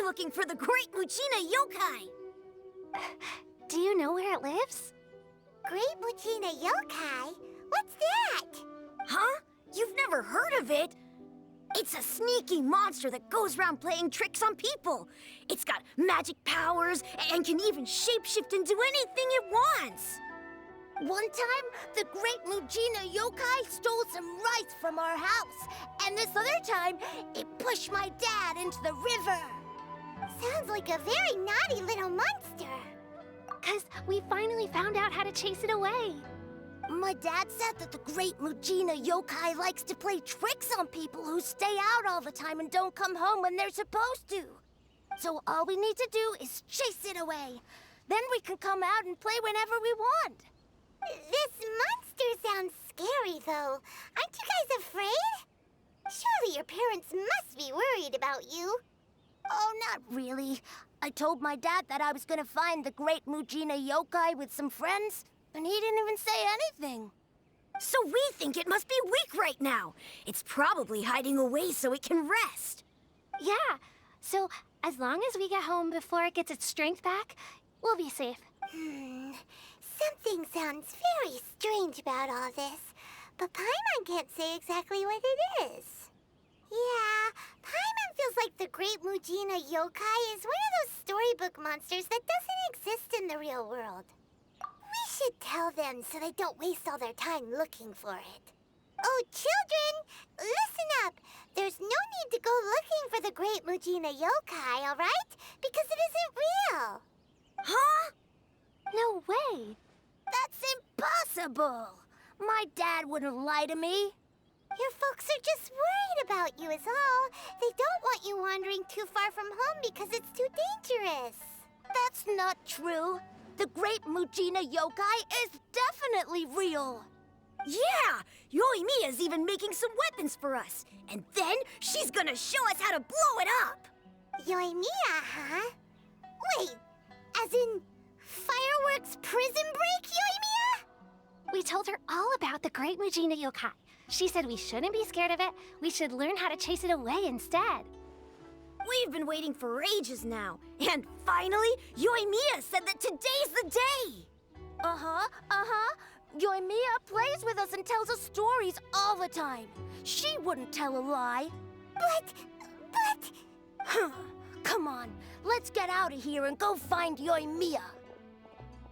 We're looking for the Great Muchina Yokai! Do you know where it lives? Great Muchina Yokai? What's that? Huh? You've never heard of it? It's a sneaky monster that goes around playing tricks on people. It's got magic powers and can even shapeshift into anything it wants. One time, the Great Muchina Yokai stole some rice from our house. And this other time, it pushed my dad into the river. Sounds like a very naughty little monster. 'Cause we finally found out how to chase it away. My dad said that the Great Muchina Yokai likes to play tricks on people who stay out all the time and don't come home when they're supposed to. So all we need to do is chase it away. Then we can come out and play whenever we want. This monster sounds scary, though. Aren't you guys afraid? Surely your parents must be worried about you. Oh, not really. I told my dad that I was gonna find the Great Muchina Yokai with some friends, and he didn't even say anything. So we think it must be weak right now. It's probably hiding away so it can rest. Yeah, so as long as we get home before it gets its strength back, we'll be safe. Something sounds very strange about all this, but Paimon can't say exactly what it is. Yeah, Paimon feels like the Great Muchina Yokai is one of those storybook monsters that doesn't exist in the real world. We should tell them so they don't waste all their time looking for it. Oh, children, listen up. There's no need to go looking for the Great Muchina Yokai, all right? Because it isn't real. Huh? No way. That's impossible. My dad wouldn't lie to me. Your folks are just worried about you is all. They don't want you wandering too far from home because it's too dangerous. That's not true. The Great Muchina Yokai is definitely real. Yeah! Yoimiya's even making some weapons for us. And then she's gonna show us how to blow it up! Yoimiya, huh? Wait, as in fireworks prison break, Yoimiya? We told her all about the Great Muchina Yokai. She said we shouldn't be scared of it. We should learn how to chase it away instead. We've been waiting for ages now. And finally, Yoimiya said that today's the day! Yoimiya plays with us and tells us stories all the time. She wouldn't tell a lie. But... Come on, let's get out of here and go find Yoimiya.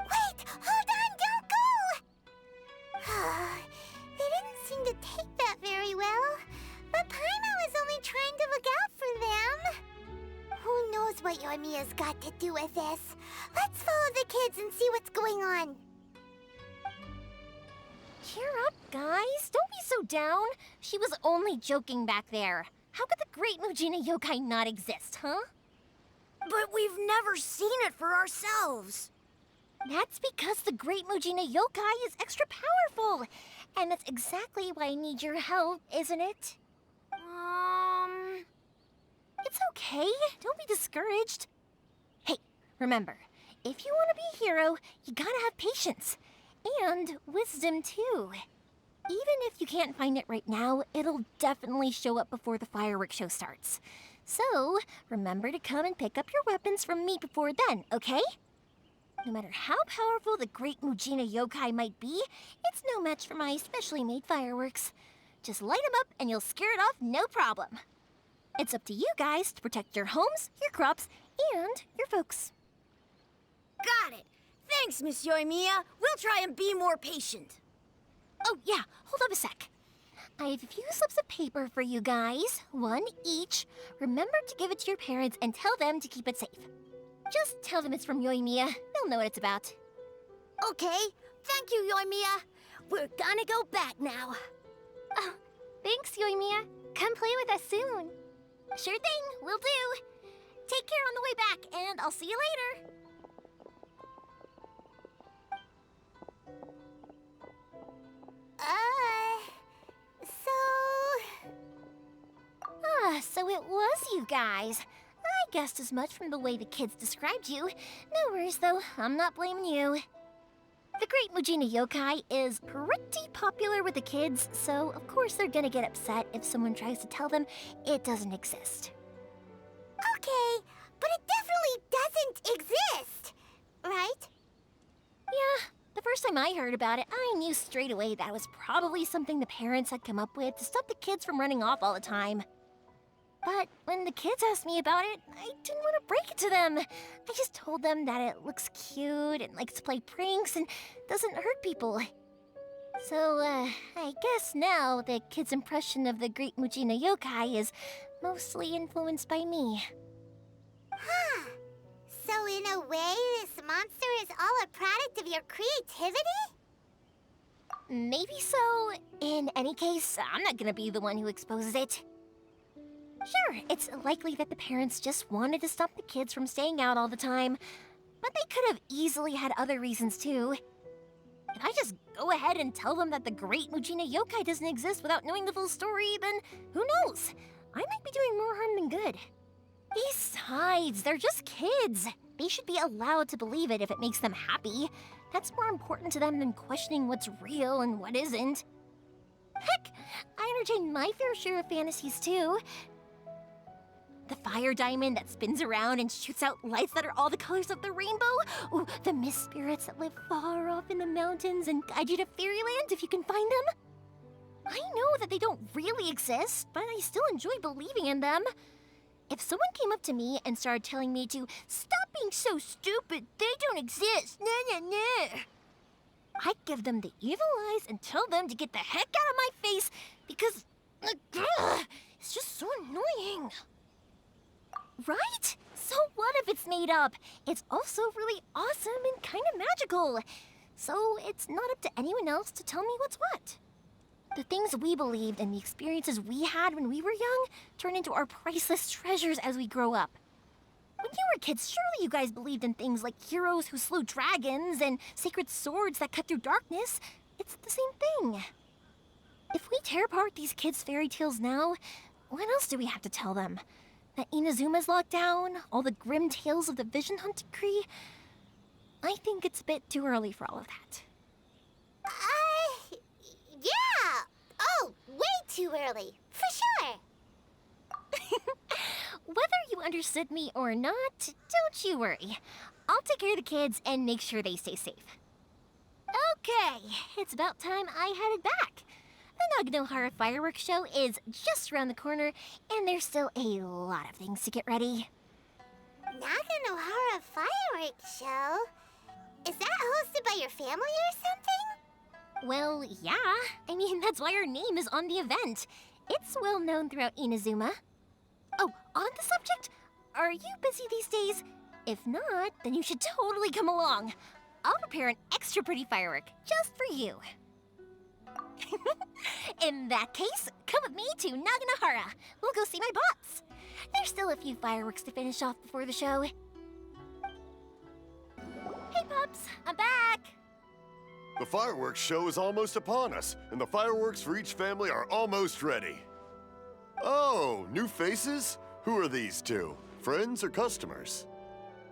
Wait, hold on, don't go! They didn't seem to take that very well. But Paimon was only trying to look out for them. Who knows what Yoimiya's got to do with this? Let's follow the kids and see what's going on. Cheer up, guys. Don't be so down. She was only joking back there. How could the Great Muchina Yokai not exist, huh? But we've never seen it for ourselves. That's because the Great Muchina Yokai is extra powerful. And that's exactly why I need your help, isn't it? It's okay. Don't be discouraged. Hey, remember, if you want to be a hero, you gotta have patience. And wisdom, too. Even if you can't find it right now, it'll definitely show up before the fireworks show starts. So, remember to come and pick up your weapons from me before then, okay? No matter how powerful the Great Muchina Yokai might be, it's no match for my specially made fireworks. Just light them up and you'll scare it off no problem. It's up to you guys to protect your homes, your crops, and your folks. Got it. Thanks, Miss Yoimiya. We'll try and be more patient. Oh, yeah, hold up a sec. I have a few slips of paper for you guys, one each. Remember to give it to your parents and tell them to keep it safe. Just tell them it's from Yoimiya. They'll know what it's about. Okay, thank you, Yoimiya. We're gonna go back now. Oh, thanks, Yoimiya. Come play with us soon. Sure thing, will do. Take care on the way back, and I'll see you later. So it was you guys. I guessed as much from the way the kids described you. No worries, though. I'm not blaming you. The Great Muchina Yokai is pretty popular with the kids, so of course they're gonna get upset if someone tries to tell them it doesn't exist. Okay, but time I heard about it, I knew straight away that was probably something the parents had come up with to stop the kids from running off all the time. But when the kids asked me about it, I didn't want to break it to them. I just told them that it looks cute and likes to play pranks and doesn't hurt people. So, I guess now the kids' impression of the Great Mujina Yokai is mostly influenced by me. Huh. So in a way, this monster is all a product of your creativity? Maybe so. In any case, I'm not gonna be the one who exposes it. Sure, it's likely that the parents just wanted to stop the kids from staying out all the time, but they could have easily had other reasons too. If I just go ahead and tell them that the Great Mujina Yokai doesn't exist without knowing the full story, then who knows? I might be doing more harm than good. Besides, they're just kids. They should be allowed to believe it if it makes them happy. That's more important to them than questioning what's real and what isn't. Heck, I entertain my fair share of fantasies too. The fire diamond that spins around and shoots out lights that are all the colors of the rainbow. Ooh, the mist spirits that live far off in the mountains and guide you to fairyland if you can find them. I know that they don't really exist, but I still enjoy believing in them. If someone came up to me and started telling me to stop being so stupid, they don't exist, I'd give them the evil eyes and tell them to get the heck out of my face because it's just so annoying. Right? So what if it's made up? It's also really awesome and kind of magical. So it's not up to anyone else to tell me what's what. The things we believed and the experiences we had when we were young turn into our priceless treasures as we grow up. When you were kids, surely you guys believed in things like heroes who slew dragons and sacred swords that cut through darkness. It's the same thing. If we tear apart these kids' fairy tales now, what else do we have to tell them? That Inazuma's locked down? All the grim tales of the Vision Hunt decree? I think it's a bit too early for all of that. Yeah! Oh, way too early, for sure! Whether you understood me or not, don't you worry. I'll take care of the kids and make sure they stay safe. Okay, it's about time I headed back. The Naganohara fireworks show is just around the corner, and there's still a lot of things to get ready. Naganohara fireworks show? Is that hosted by your family or something? Well, yeah. I mean, that's why our name is on the event. It's well known throughout Inazuma. Oh, on the subject, are you busy these days? If not, then you should totally come along. I'll prepare an extra pretty firework just for you. In that case, come with me to Naganohara. We'll go see my boss. There's still a few fireworks to finish off before the show. Hey, Pops, I'm back. The fireworks show is almost upon us, and the fireworks for each family are almost ready. Oh, new faces? Who are these two? Friends or customers?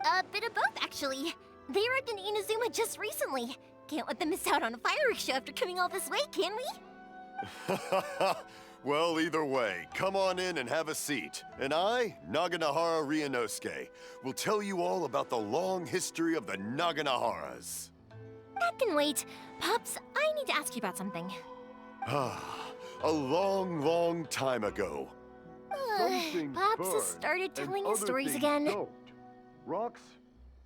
A bit of both, actually. They arrived in Inazuma just recently. Can't let them miss out on a fireworks show after coming all this way, can we? Well, either way, come on in and have a seat. And I, Naganohara Ryunosuke, will tell you all about the long history of the Naganoharas. That can wait. Pops, I need to ask you about something. A long, long time ago. Pops has started telling his stories again. Don't. Rocks,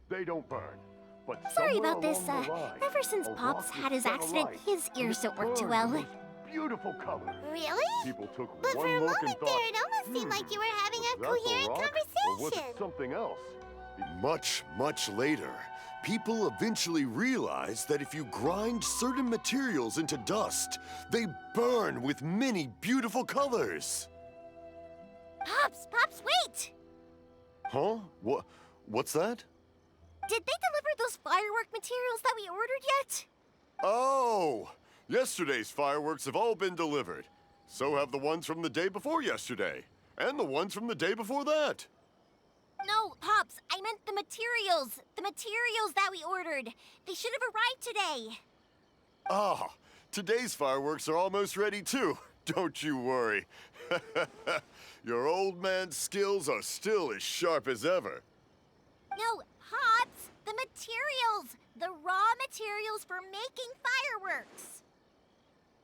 they don't burn. But Sorry about this. along the line, Ever since a Pops rock had will his set accident, alight, his and ears it don't work too burns well. the most beautiful color. Really? People took But one for a look moment and there, thought, it almost seemed like you were having a "Was that the coherent rock, or was conversation. it something else?" Much, much later, people eventually realized that if you grind certain materials into dust, they burn with many beautiful colors. Pops, wait! Huh? What's that? Did they deliver those firework materials that we ordered yet? Oh! Yesterday's fireworks have all been delivered. So have the ones from the day before yesterday. And the ones from the day before that. No, Pops, I meant the materials. The materials that we ordered. They should have arrived today. Ah, today's fireworks are almost ready too. Don't you worry. Your old man's skills are still as sharp as ever. No, Pops, the the materials! The raw materials for making fireworks!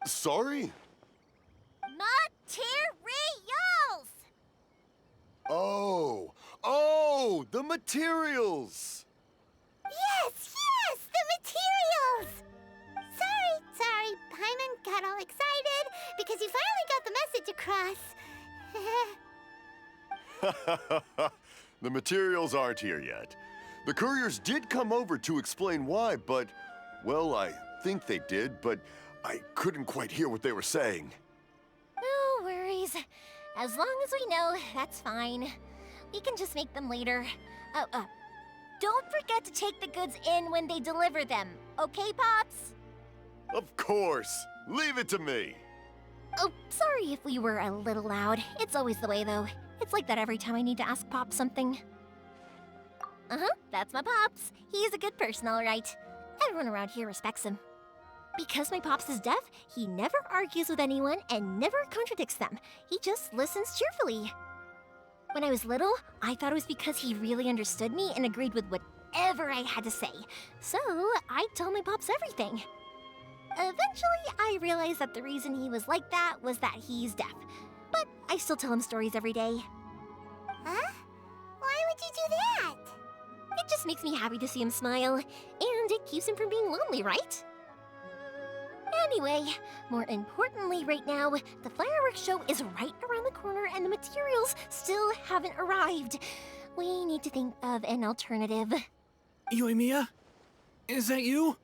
Sorry? Materials! Oh, the materials! Yes, the materials! Sorry, Paimon got all excited because he finally got the message across. The materials aren't here yet. The couriers did come over to explain why, but, well, I think they did, but I couldn't quite hear what they were saying. No worries. As long as we know, that's fine. We can just make them later. Don't forget to take the goods in when they deliver them, okay, Pops? Of course. Leave it to me. Oh, sorry if we were a little loud. It's always the way, though. It's like that every time I need to ask Pop something. That's my Pops. He's a good person, all right. Everyone around here respects him. Because my Pops is deaf, he never argues with anyone and never contradicts them. He just listens cheerfully. When I was little, I thought it was because he really understood me and agreed with whatever I had to say. So, I'd tell my Pops everything. Eventually, I realized that the reason he was like that was that he's deaf. But I still tell him stories every day. Huh? Why would you do that? It just makes me happy to see him smile, and it keeps him from being lonely, right? Anyway, more importantly right now, the fireworks show is right around the corner and the materials still haven't arrived. We need to think of an alternative. Yoimiya? Is that you?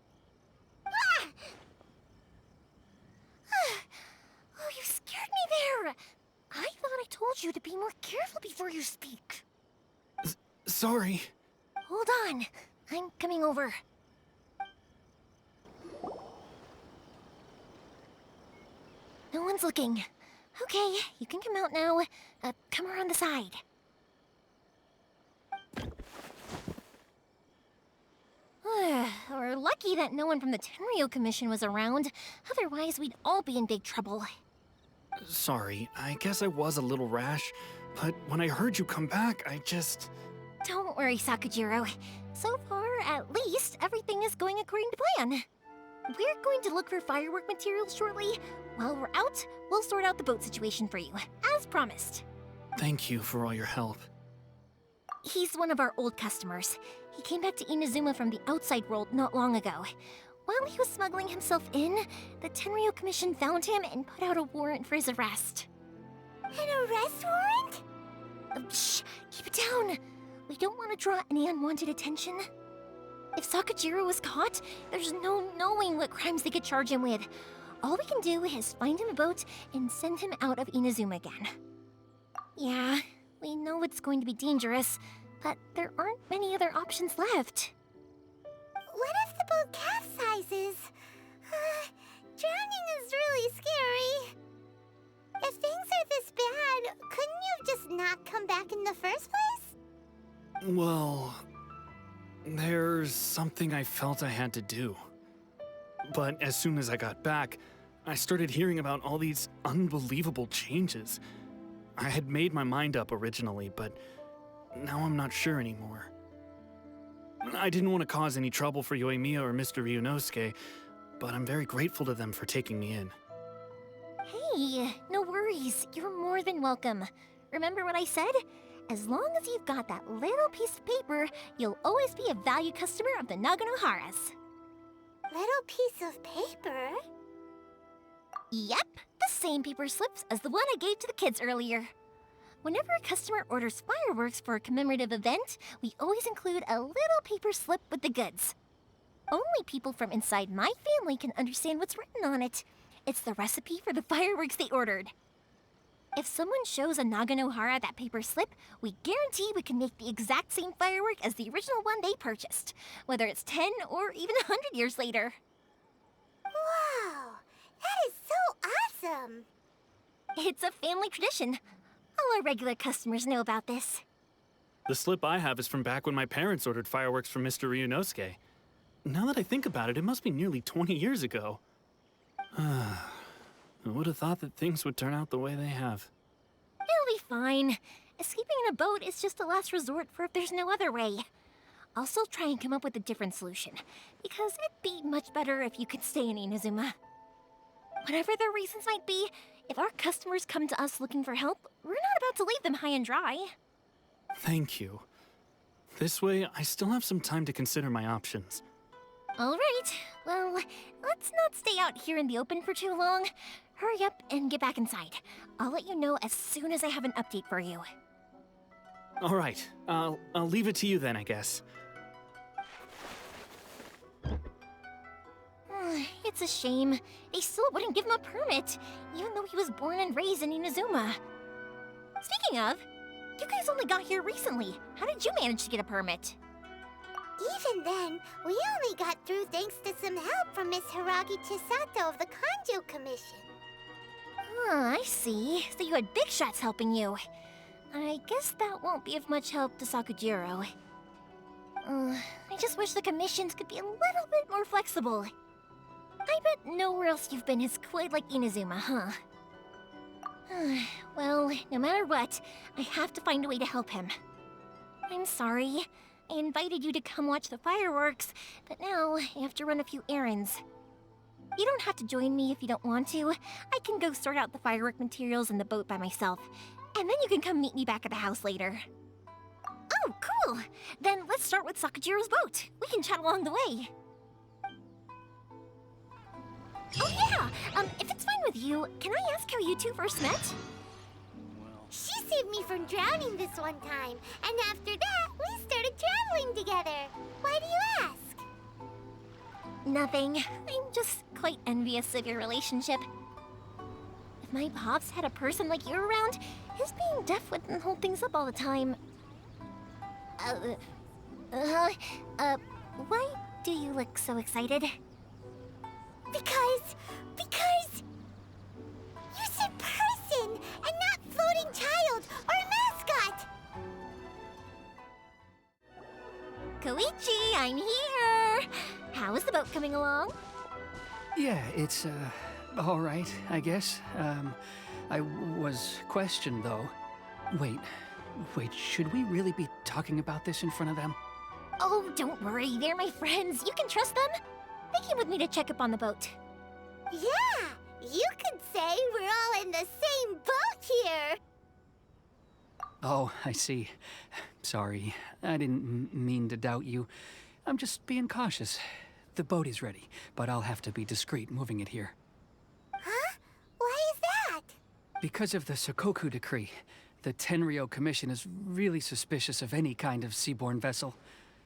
Oh, you scared me there! I thought I told you to be more careful before you speak. Sorry. Hold on, I'm coming over. No one's looking. Okay, you can come out now. Come around the side. We're lucky that no one from the Tenryo Commission was around. Otherwise, we'd all be in big trouble. Sorry, I guess I was a little rash, but when I heard you come back, I just... Don't worry, Sakujiro. So far, at least, everything is going according to plan. We're going to look for firework materials shortly. While we're out, we'll sort out the boat situation for you, as promised. Thank you for all your help. He's one of our old customers. He came back to Inazuma from the outside world not long ago. While he was smuggling himself in, the Tenryo Commission found him and put out a warrant for his arrest. An arrest warrant? Shh! Keep it down! We don't want to draw any unwanted attention. If Sakujiro was caught, there's no knowing what crimes they could charge him with. All we can do is find him a boat and send him out of Inazuma again. Yeah, we know it's going to be dangerous, but there aren't many other options left. What if the boat capsizes? Drowning is really scary. If things are this bad, couldn't you just not come back in the first place? Well... there's something I felt I had to do. But as soon as I got back, I started hearing about all these unbelievable changes. I had made my mind up originally, but now I'm not sure anymore. I didn't want to cause any trouble for Yoimiya or Mr. Ryunosuke, but I'm very grateful to them for taking me in. Hey, no worries. You're more than welcome. Remember what I said? As long as you've got that little piece of paper, you'll always be a valued customer of the Naganoharas. Little piece of paper? Yep, the same paper slips as the one I gave to the kids earlier. Whenever a customer orders fireworks for a commemorative event, we always include a little paper slip with the goods. Only people from inside my family can understand what's written on it. It's the recipe for the fireworks they ordered. If someone shows a Naganohara that paper slip, we guarantee we can make the exact same firework as the original one they purchased, whether it's 10 or even 100 years later. Wow, that is so awesome! It's a family tradition. All our regular customers know about this. The slip I have is from back when my parents ordered fireworks from Mr. Ryunosuke. Now that I think about it, it must be nearly 20 years ago. I would have thought that things would turn out the way they have. It'll be fine. Escaping in a boat is just a last resort for if there's no other way. I'll still try and come up with a different solution, because it'd be much better if you could stay in Inazuma. Whatever their reasons might be, if our customers come to us looking for help, we're not about to leave them high and dry. Thank you. This way, I still have some time to consider my options. All right, well, let's not stay out here in the open for too long. Hurry up and get back inside. I'll let you know as soon as I have an update for you. All right, I'll leave it to you then, I guess. It's a shame. They still wouldn't give him a permit, even though he was born and raised in Inazuma. Speaking of, you guys only got here recently. How did you manage to get a permit? Even then, we only got through thanks to some help from Miss Hiragi Chisato of the Kanjo Commission. I see. So you had big shots helping you. I guess that won't be of much help to Sakujiro. I just wish the commissions could be a little bit more flexible. I bet nowhere else you've been is quite like Inazuma, huh? Well, no matter what, I have to find a way to help him. I'm sorry. I invited you to come watch the fireworks, but now I have to run a few errands. You don't have to join me if you don't want to. I can go sort out the firework materials in the boat by myself, and then you can come meet me back at the house later. Oh, cool! Then let's start with Sakujiro's boat. We can chat along the way. Oh yeah! If it's fine with you, can I ask how you two first met? She saved me from drowning this one time, and after that, we started traveling together. Why do you ask? Nothing. I'm just quite envious of your relationship. If my pops had a person like you around, his being deaf wouldn't hold things up all the time. Why do you look so excited? Because you said person and not floating child or mascot. Koichi, I'm here! How is the boat coming along? Yeah, it's, all right, I guess. I was questioned, though. Wait, should we really be talking about this in front of them? Oh, don't worry, they're my friends. You can trust them. They came with me to check up on the boat. Yeah, you could say we're all in the same boat here. Oh, I see. Sorry, I didn't mean to doubt you. I'm just being cautious. The boat is ready, but I'll have to be discreet moving it here. Huh? Why is that? Because of the Sokoku decree, the Tenryou Commission is really suspicious of any kind of seaborne vessel.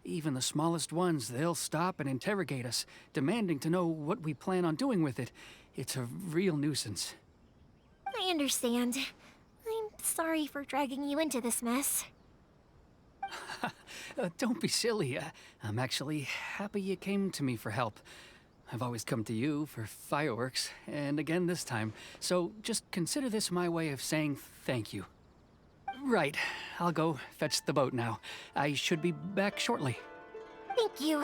Even the smallest ones, they'll stop and interrogate us, demanding to know what we plan on doing with it. It's a real nuisance. I understand. I'm sorry for dragging you into this mess. Don't be silly. I'm actually happy you came to me for help. I've always come to you for fireworks, and again this time. So just consider this my way of saying thank you. Right, I'll go fetch the boat now. I should be back shortly. Thank you.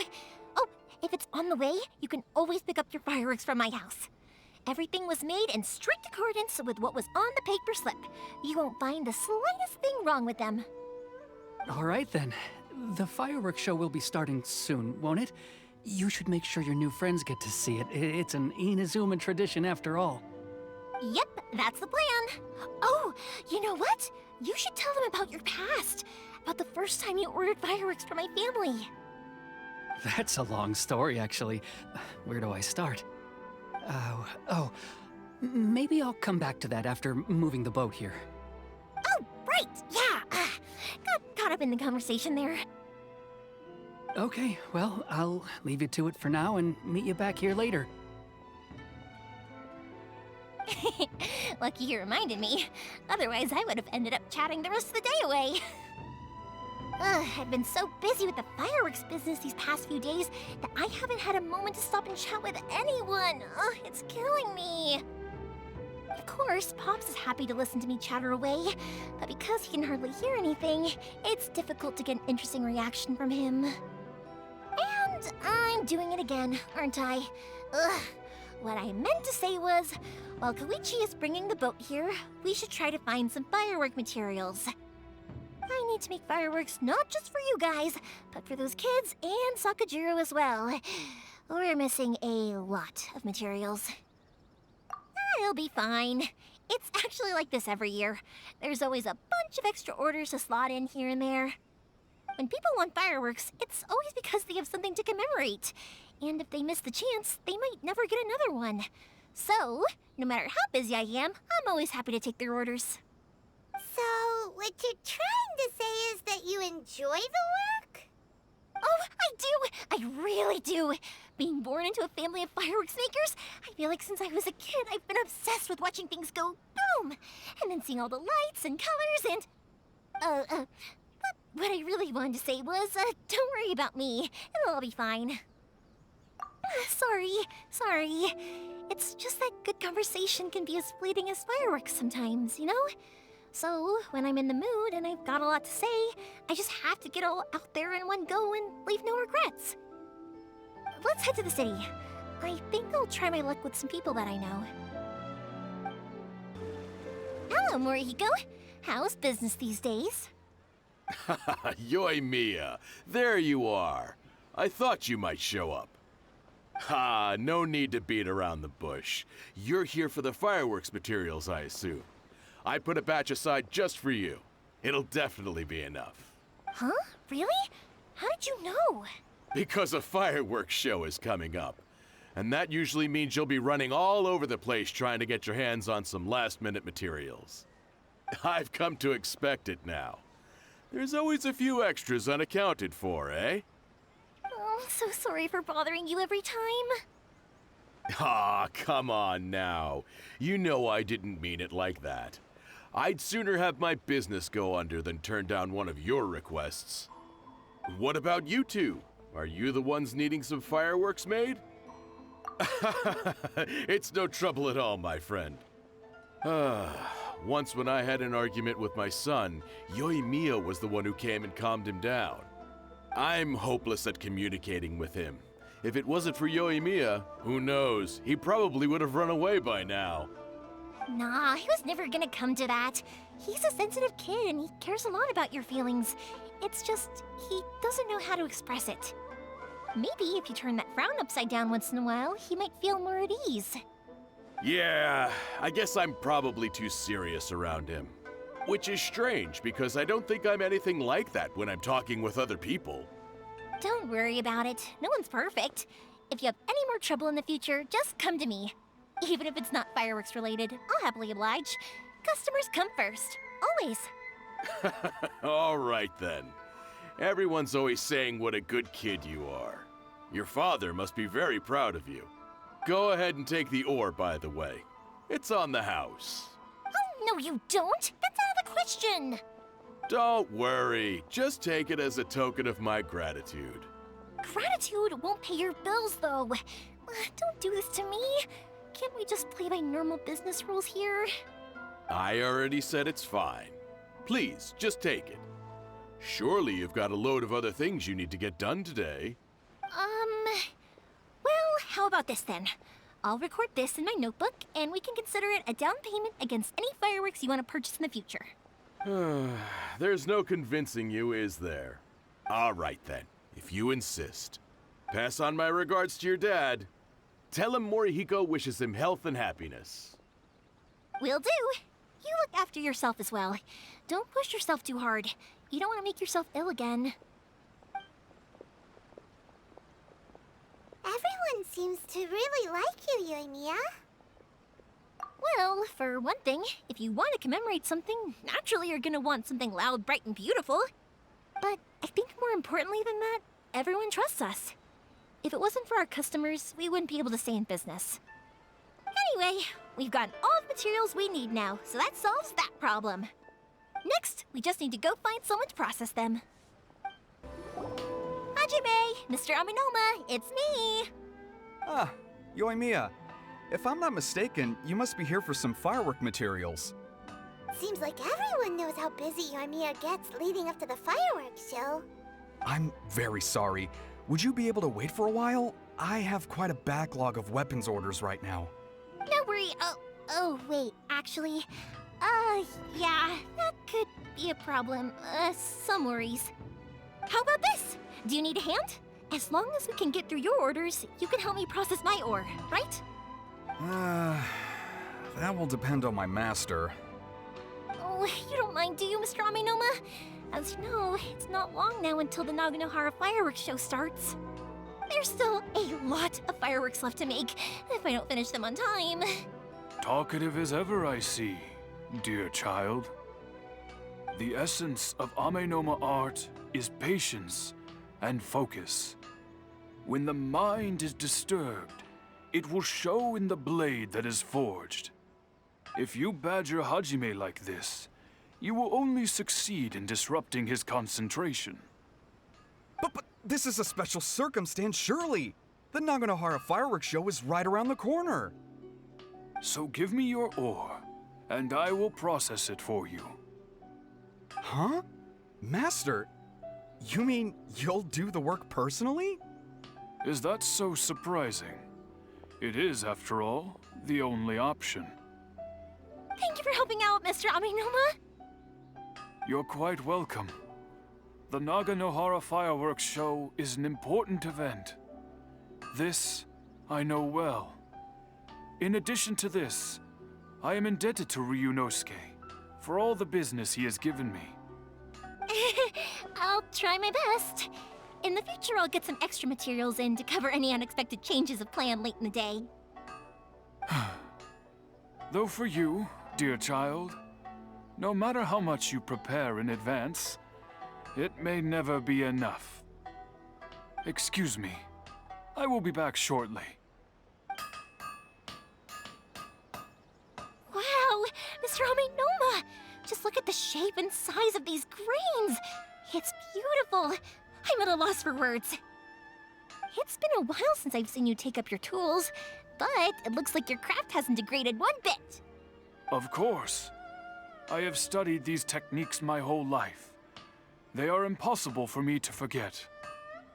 Oh, if it's on the way, you can always pick up your fireworks from my house. Everything was made in strict accordance with what was on the paper slip. You won't find the slightest thing wrong with them. All right then. The fireworks show will be starting soon, won't it? You should make sure your new friends get to see it. It's an Inazuma tradition after all. Yep, that's the plan. Oh, you know what? You should tell them about your past. About the first time you ordered fireworks for my family. That's a long story, actually. Where do I start? Maybe I'll come back to that after moving the boat here. Oh, right, yeah. Got caught up in the conversation there. Okay, well, I'll leave you to it for now and meet you back here later. Lucky you reminded me. Otherwise, I would have ended up chatting the rest of the day away. I've been so busy with the fireworks business these past few days that I haven't had a moment to stop and chat with anyone. It's killing me. Of course, Pops is happy to listen to me chatter away, but because he can hardly hear anything, it's difficult to get an interesting reaction from him. And I'm doing it again, aren't I? What I meant to say was, while Koichi is bringing the boat here, we should try to find some firework materials. I need to make fireworks not just for you guys, but for those kids and Sakajiro as well. We're missing a lot of materials. It'll be fine. It's actually like this every year. There's always a bunch of extra orders to slot in here and there. When people want fireworks, it's always because they have something to commemorate. And if they miss the chance, they might never get another one. So, no matter how busy I am, I'm always happy to take their orders. So, what you're trying to say is that you enjoy the work? Oh, I do! I really do! Being born into a family of fireworks makers, I feel like since I was a kid, I've been obsessed with watching things go boom! And then seeing all the lights and colors and... But what I really wanted to say was, don't worry about me. It'll all be fine. Sorry. It's just that good conversation can be as fleeting as fireworks sometimes, you know? So, when I'm in the mood and I've got a lot to say, I just have to get all out there in one go and leave no regrets. Let's head to the city. I think I'll try my luck with some people that I know. Hello, Morihiko. How's business these days? Yoimiya, there you are. I thought you might show up. Ha, no need to beat around the bush. You're here for the fireworks materials, I assume. I put a batch aside just for you. It'll definitely be enough. Huh? Really? How did you know? Because a fireworks show is coming up. And that usually means you'll be running all over the place trying to get your hands on some last-minute materials. I've come to expect it now. There's always a few extras unaccounted for, eh? Oh, so sorry for bothering you every time. Ah, come on now. You know I didn't mean it like that. I'd sooner have my business go under than turn down one of your requests. What about you two? Are you the ones needing some fireworks made? It's no trouble at all, my friend. Once when I had an argument with my son, Yoimiya was the one who came and calmed him down. I'm hopeless at communicating with him. If it wasn't for Yoimiya, who knows, he probably would have run away by now. Nah, he was never gonna come to that. He's a sensitive kid and he cares a lot about your feelings. It's just, he doesn't know how to express it. Maybe if you turn that frown upside down once in a while, he might feel more at ease. Yeah, I guess I'm probably too serious around him. Which is strange, because I don't think I'm anything like that when I'm talking with other people. Don't worry about it. No one's perfect. If you have any more trouble in the future, just come to me. Even if it's not fireworks related, I'll happily oblige. Customers come first. Always. All right then. Everyone's always saying what a good kid you are. Your father must be very proud of you. Go ahead and take the ore, by the way. It's on the house. Oh, no you don't. That's out of the question. Don't worry. Just take it as a token of my gratitude. Gratitude won't pay your bills, though. Don't do this to me. Can't we just play by normal business rules here? I already said it's fine. Please, just take it. Surely you've got a load of other things you need to get done today. Well, how about this then? I'll record this in my notebook, and we can consider it a down payment against any fireworks you want to purchase in the future. There's no convincing you, is there? All right then, if you insist. Pass on my regards to your dad. Tell him Morihiko wishes him health and happiness. Will do. You look after yourself as well. Don't push yourself too hard. You don't want to make yourself ill again. Everyone seems to really like you, Yoimiya. Well, for one thing, if you want to commemorate something, naturally you're gonna want something loud, bright, and beautiful. But I think more importantly than that, everyone trusts us. If it wasn't for our customers, we wouldn't be able to stay in business. Anyway, we've got all the materials we need now, so that solves that problem. Next, we just need to go find someone to process them. Hajime, Mr. Aminoma, it's me! Ah, Yoimiya. If I'm not mistaken, you must be here for some firework materials. Seems like everyone knows how busy Yoimiya gets leading up to the fireworks show. I'm very sorry. Would you be able to wait for a while? I have quite a backlog of weapons orders right now. No worry. Oh, wait, actually, Yeah, that could be a problem. Some worries. How about this? Do you need a hand? As long as we can get through your orders, you can help me process my ore, right? That will depend on my master. Oh, you don't mind, do you, Mr. Amenoma? As you know, it's not long now until the Naganohara fireworks show starts. There's still a lot of fireworks left to make if I don't finish them on time. Talkative as ever, I see, dear child. The essence of Amenoma art is patience and focus. When the mind is disturbed, it will show in the blade that is forged. If you badger Hajime like this, you will only succeed in disrupting his concentration. But this is a special circumstance, surely. The Naganohara fireworks show is right around the corner. So give me your ore, and I will process it for you. Huh? Master, you mean you'll do the work personally? Is that so surprising? It is, after all, the only option. Thank you for helping out, Mr. Amenoma. You're quite welcome. The Naganohara fireworks show is an important event. This I know well. In addition to this, I am indebted to Ryunosuke for all the business he has given me. I'll try my best. In the future, I'll get some extra materials in to cover any unexpected changes of plan late in the day. Though for you, dear child, no matter how much you prepare in advance, it may never be enough. Excuse me. I will be back shortly. Wow, Mr. Amenoma! Just look at the shape and size of these grains! It's beautiful! I'm at a loss for words. It's been a while since I've seen you take up your tools, but it looks like your craft hasn't degraded one bit. Of course. I have studied these techniques my whole life. They are impossible for me to forget.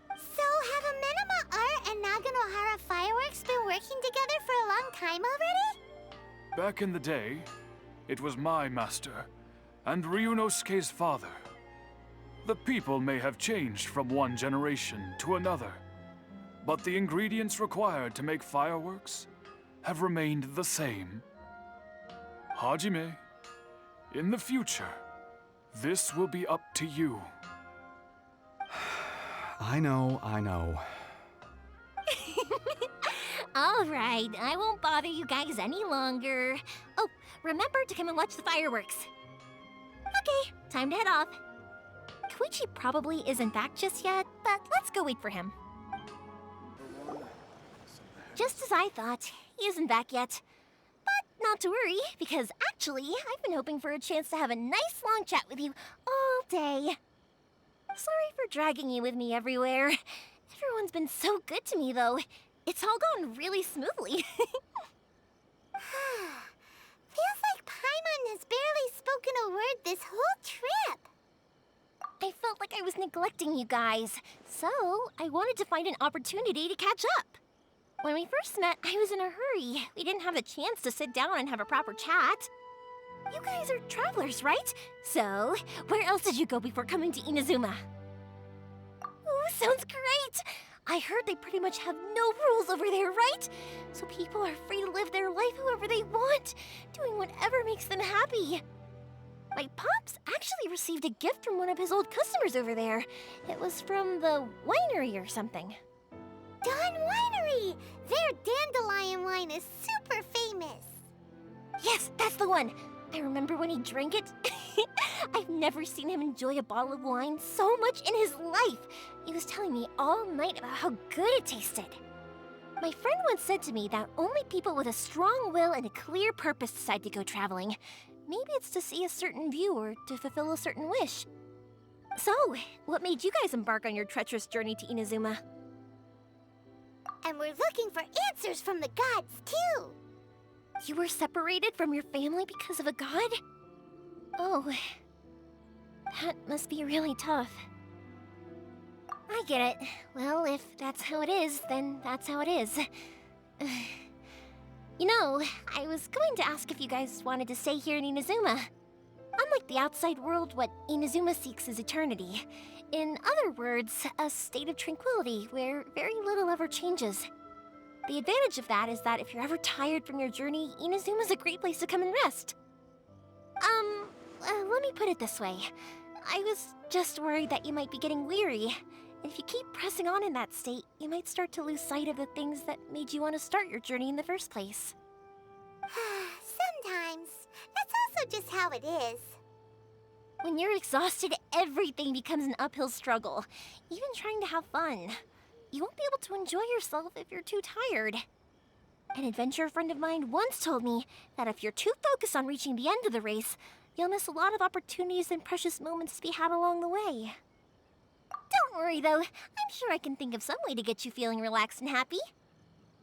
So have Amenoma Art and Naganohara Fireworks been working together for a long time already? Back in the day, it was my master and Ryunosuke's father. The people may have changed from one generation to another, but the ingredients required to make fireworks have remained the same. Hajime, in the future, this will be up to you. I know. All right, I won't bother you guys any longer. Oh, remember to come and watch the fireworks. Okay, time to head off. Koichi probably isn't back just yet, but let's go wait for him. Just as I thought, he isn't back yet. But not to worry, because actually, I've been hoping for a chance to have a nice long chat with you all day. Sorry for dragging you with me everywhere. Everyone's been so good to me, though. It's all gone really smoothly. Feels like Paimon has barely spoken a word this whole trip. I felt like I was neglecting you guys, so I wanted to find an opportunity to catch up. When we first met, I was in a hurry. We didn't have the chance to sit down and have a proper chat. You guys are travelers, right? So, where else did you go before coming to Inazuma? Ooh, sounds great! I heard they pretty much have no rules over there, right? So people are free to live their life however they want, doing whatever makes them happy. My pops actually received a gift from one of his old customers over there. It was from the winery or something. Dawn Winery! Their dandelion wine is super famous. Yes, that's the one. I remember when he drank it. I've never seen him enjoy a bottle of wine so much in his life. He was telling me all night about how good it tasted. My friend once said to me that only people with a strong will and a clear purpose decide to go traveling. Maybe it's to see a certain view or to fulfill a certain wish. So, what made you guys embark on your treacherous journey to Inazuma? And we're looking for answers from the gods, too. You were separated from your family because of a god? Oh, that must be really tough. I get it. Well, if that's how it is, then that's how it is. You know, I was going to ask if you guys wanted to stay here in Inazuma. Unlike the outside world, what Inazuma seeks is eternity. In other words, a state of tranquility where very little ever changes. The advantage of that is that if you're ever tired from your journey, Inazuma's a great place to come and rest. Let me put it this way. I was just worried that you might be getting weary. If you keep pressing on in that state, you might start to lose sight of the things that made you want to start your journey in the first place. Sometimes. That's also just how it is. When you're exhausted, everything becomes an uphill struggle, even trying to have fun. You won't be able to enjoy yourself if you're too tired. An adventurer friend of mine once told me that if you're too focused on reaching the end of the race, you'll miss a lot of opportunities and precious moments to be had along the way. Don't worry though, I'm sure I can think of some way to get you feeling relaxed and happy.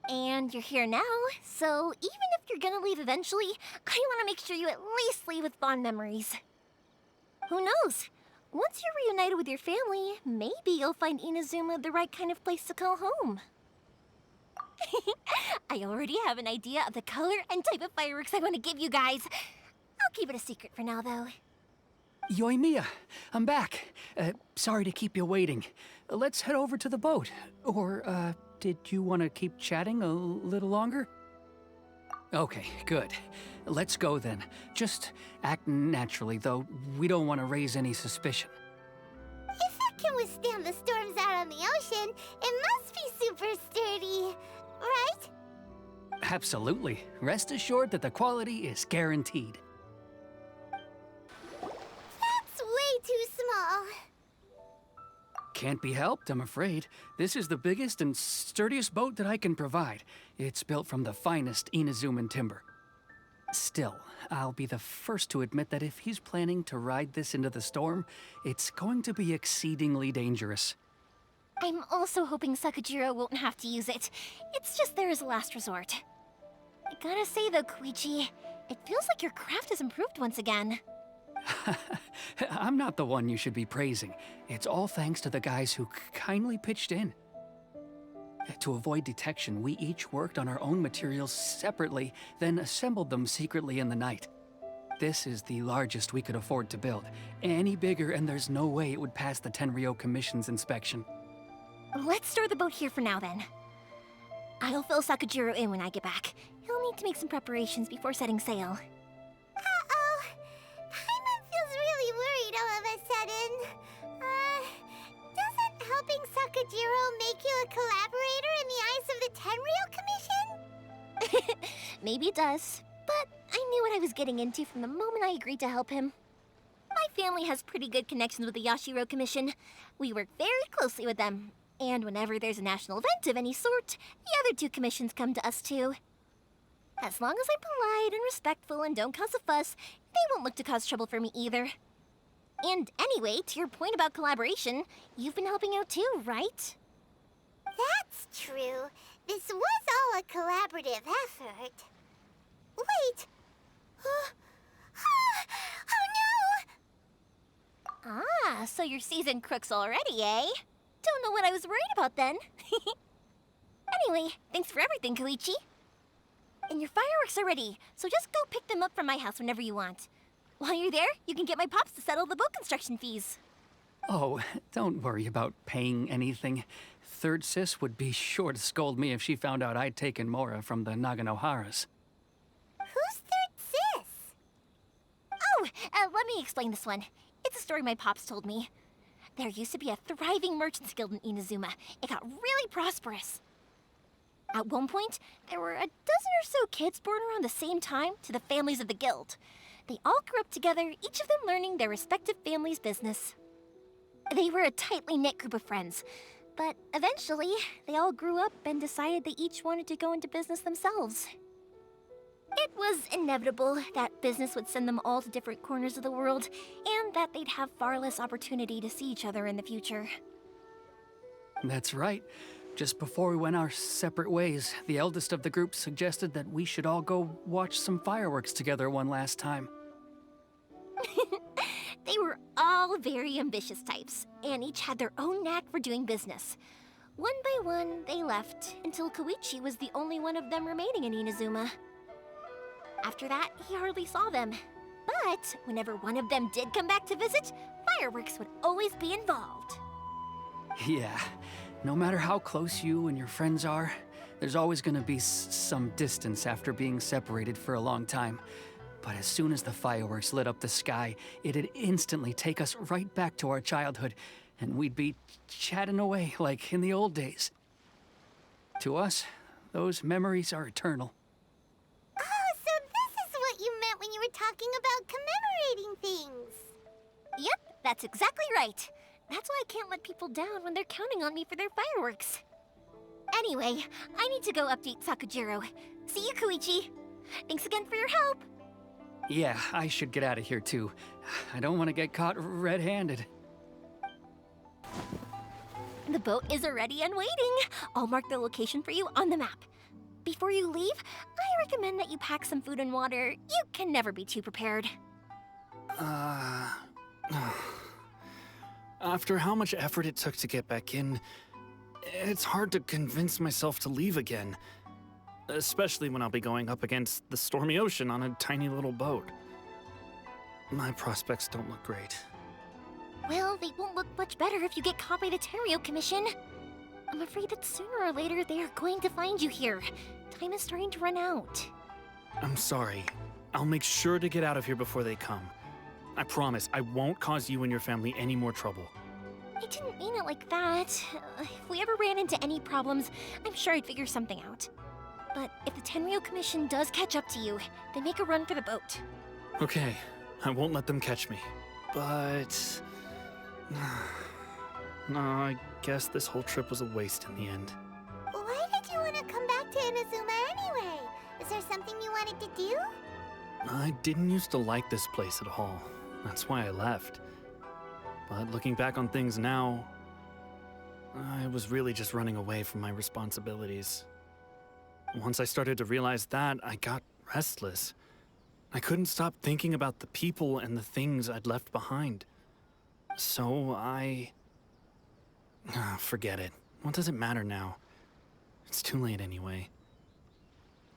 And you're here now, so even if you're gonna leave eventually, I want to make sure you at least leave with fond memories. Who knows? Once you're reunited with your family, maybe you'll find Inazuma the right kind of place to call home. I already have an idea of the color and type of fireworks I want to give you guys. I'll keep it a secret for now, though. Yoimiya, I'm back. Sorry to keep you waiting. Let's head over to the boat. Or, did you want to keep chatting a little longer? Okay, good. Let's go then. Just act naturally, though we don't want to raise any suspicion. If it can withstand the storms out on the ocean, it must be super sturdy, right? Absolutely. Rest assured that the quality is guaranteed. That's way too small. Can't be helped, I'm afraid. This is the biggest and sturdiest boat that I can provide. It's built from the finest Inazuman timber. Still, I'll be the first to admit that if he's planning to ride this into the storm, it's going to be exceedingly dangerous. I'm also hoping Sakajiro won't have to use it. It's just there as a last resort. I gotta say though, Koichi, it feels like your craft has improved once again. I'm not the one you should be praising. It's all thanks to the guys who kindly pitched in. To avoid detection, we each worked on our own materials separately, then assembled them secretly in the night. This is the largest we could afford to build. Any bigger and there's no way it would pass the Tenryou Commission's inspection. Let's store the boat here for now then. I'll fill Sakajiro in when I get back. He'll need to make some preparations before setting sail. Uh-oh. Paimon feels really worried all of a sudden. Doesn't helping Sakajiro make you a collaborator in the eyes of the Tenryou Commission? Maybe it does, but I knew what I was getting into from the moment I agreed to help him. My family has pretty good connections with the Yashiro Commission. We work very closely with them, and whenever there's a national event of any sort, the other two commissions come to us too. As long as I'm polite and respectful and don't cause a fuss, they won't look to cause trouble for me either. And anyway, to your point about collaboration, you've been helping out too, right? That's true. This was all a collaborative effort. Wait! Oh no! Ah, so you're seasoned crooks already, eh? Don't know what I was worried about then. Anyway, thanks for everything, Koichi. And your fireworks are ready, so just go pick them up from my house whenever you want. While you're there, you can get my pops to settle the boat construction fees. Oh, don't worry about paying anything. Third Sis would be sure to scold me if she found out I'd taken Mora from the Naganoharas. Who's Third Sis? Oh, let me explain this one. It's a story my pops told me. There used to be a thriving merchants guild in Inazuma. It got really prosperous. At one point, there were a dozen or so kids born around the same time to the families of the guild. They all grew up together, each of them learning their respective family's business. They were a tightly knit group of friends, but eventually, they all grew up and decided they each wanted to go into business themselves. It was inevitable that business would send them all to different corners of the world, and that they'd have far less opportunity to see each other in the future. That's right. Just before we went our separate ways, the eldest of the group suggested that we should all go watch some fireworks together one last time. They were all very ambitious types, and each had their own knack for doing business. One by one, they left, until Koichi was the only one of them remaining in Inazuma. After that, he hardly saw them. But whenever one of them did come back to visit, fireworks would always be involved. Yeah, no matter how close you and your friends are, there's always gonna be some distance after being separated for a long time. But as soon as the fireworks lit up the sky, it'd instantly take us right back to our childhood, and we'd be chatting away like in the old days. To us, those memories are eternal. Oh, so this is what you meant when you were talking about commemorating things. Yep, that's exactly right. That's why I can't let people down when they're counting on me for their fireworks. Anyway, I need to go update Sakujiro. See you, Koichi. Thanks again for your help. Yeah, I should get out of here too. I don't want to get caught red-handed. The boat is ready and waiting. I'll mark the location for you on the map. Before you leave, I recommend that you pack some food and water. You can never be too prepared. After how much effort it took to get back in, it's hard to convince myself to leave again. Especially when I'll be going up against the stormy ocean on a tiny little boat. My prospects don't look great. Well, they won't look much better if you get caught by the Tenryou Commission. I'm afraid that sooner or later they are going to find you here. Time is starting to run out. I'm sorry. I'll make sure to get out of here before they come. I promise I won't cause you and your family any more trouble. I didn't mean it like that. If we ever ran into any problems, I'm sure I'd figure something out. But if the Tenryou Commission does catch up to you, then make a run for the boat. Okay, I won't let them catch me. But... no, I guess this whole trip was a waste in the end. Why did you want to come back to Inazuma anyway? Is there something you wanted to do? I didn't used to like this place at all. That's why I left. But looking back on things now, I was really just running away from my responsibilities. Once I started to realize that, I got restless. I couldn't stop thinking about the people and the things I'd left behind. So forget it. What does it matter now? It's too late anyway.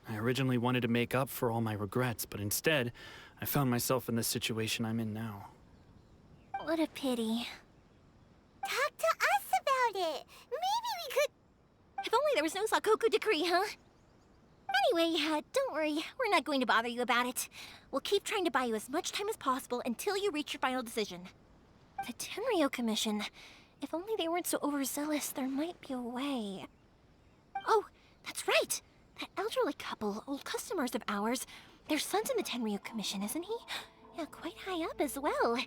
I originally wanted to make up for all my regrets, but instead, I found myself in the situation I'm in now. What a pity. Talk to us about it. Maybe we could... If only there was no Sakoku decree, huh? Anyway, don't worry. We're not going to bother you about it. We'll keep trying to buy you as much time as possible until you reach your final decision. The Tenryou Commission. If only they weren't so overzealous, there might be a way. Oh, that's right! That elderly couple, old customers of ours, their son's in the Tenryou Commission, isn't he? Yeah, quite high up as well.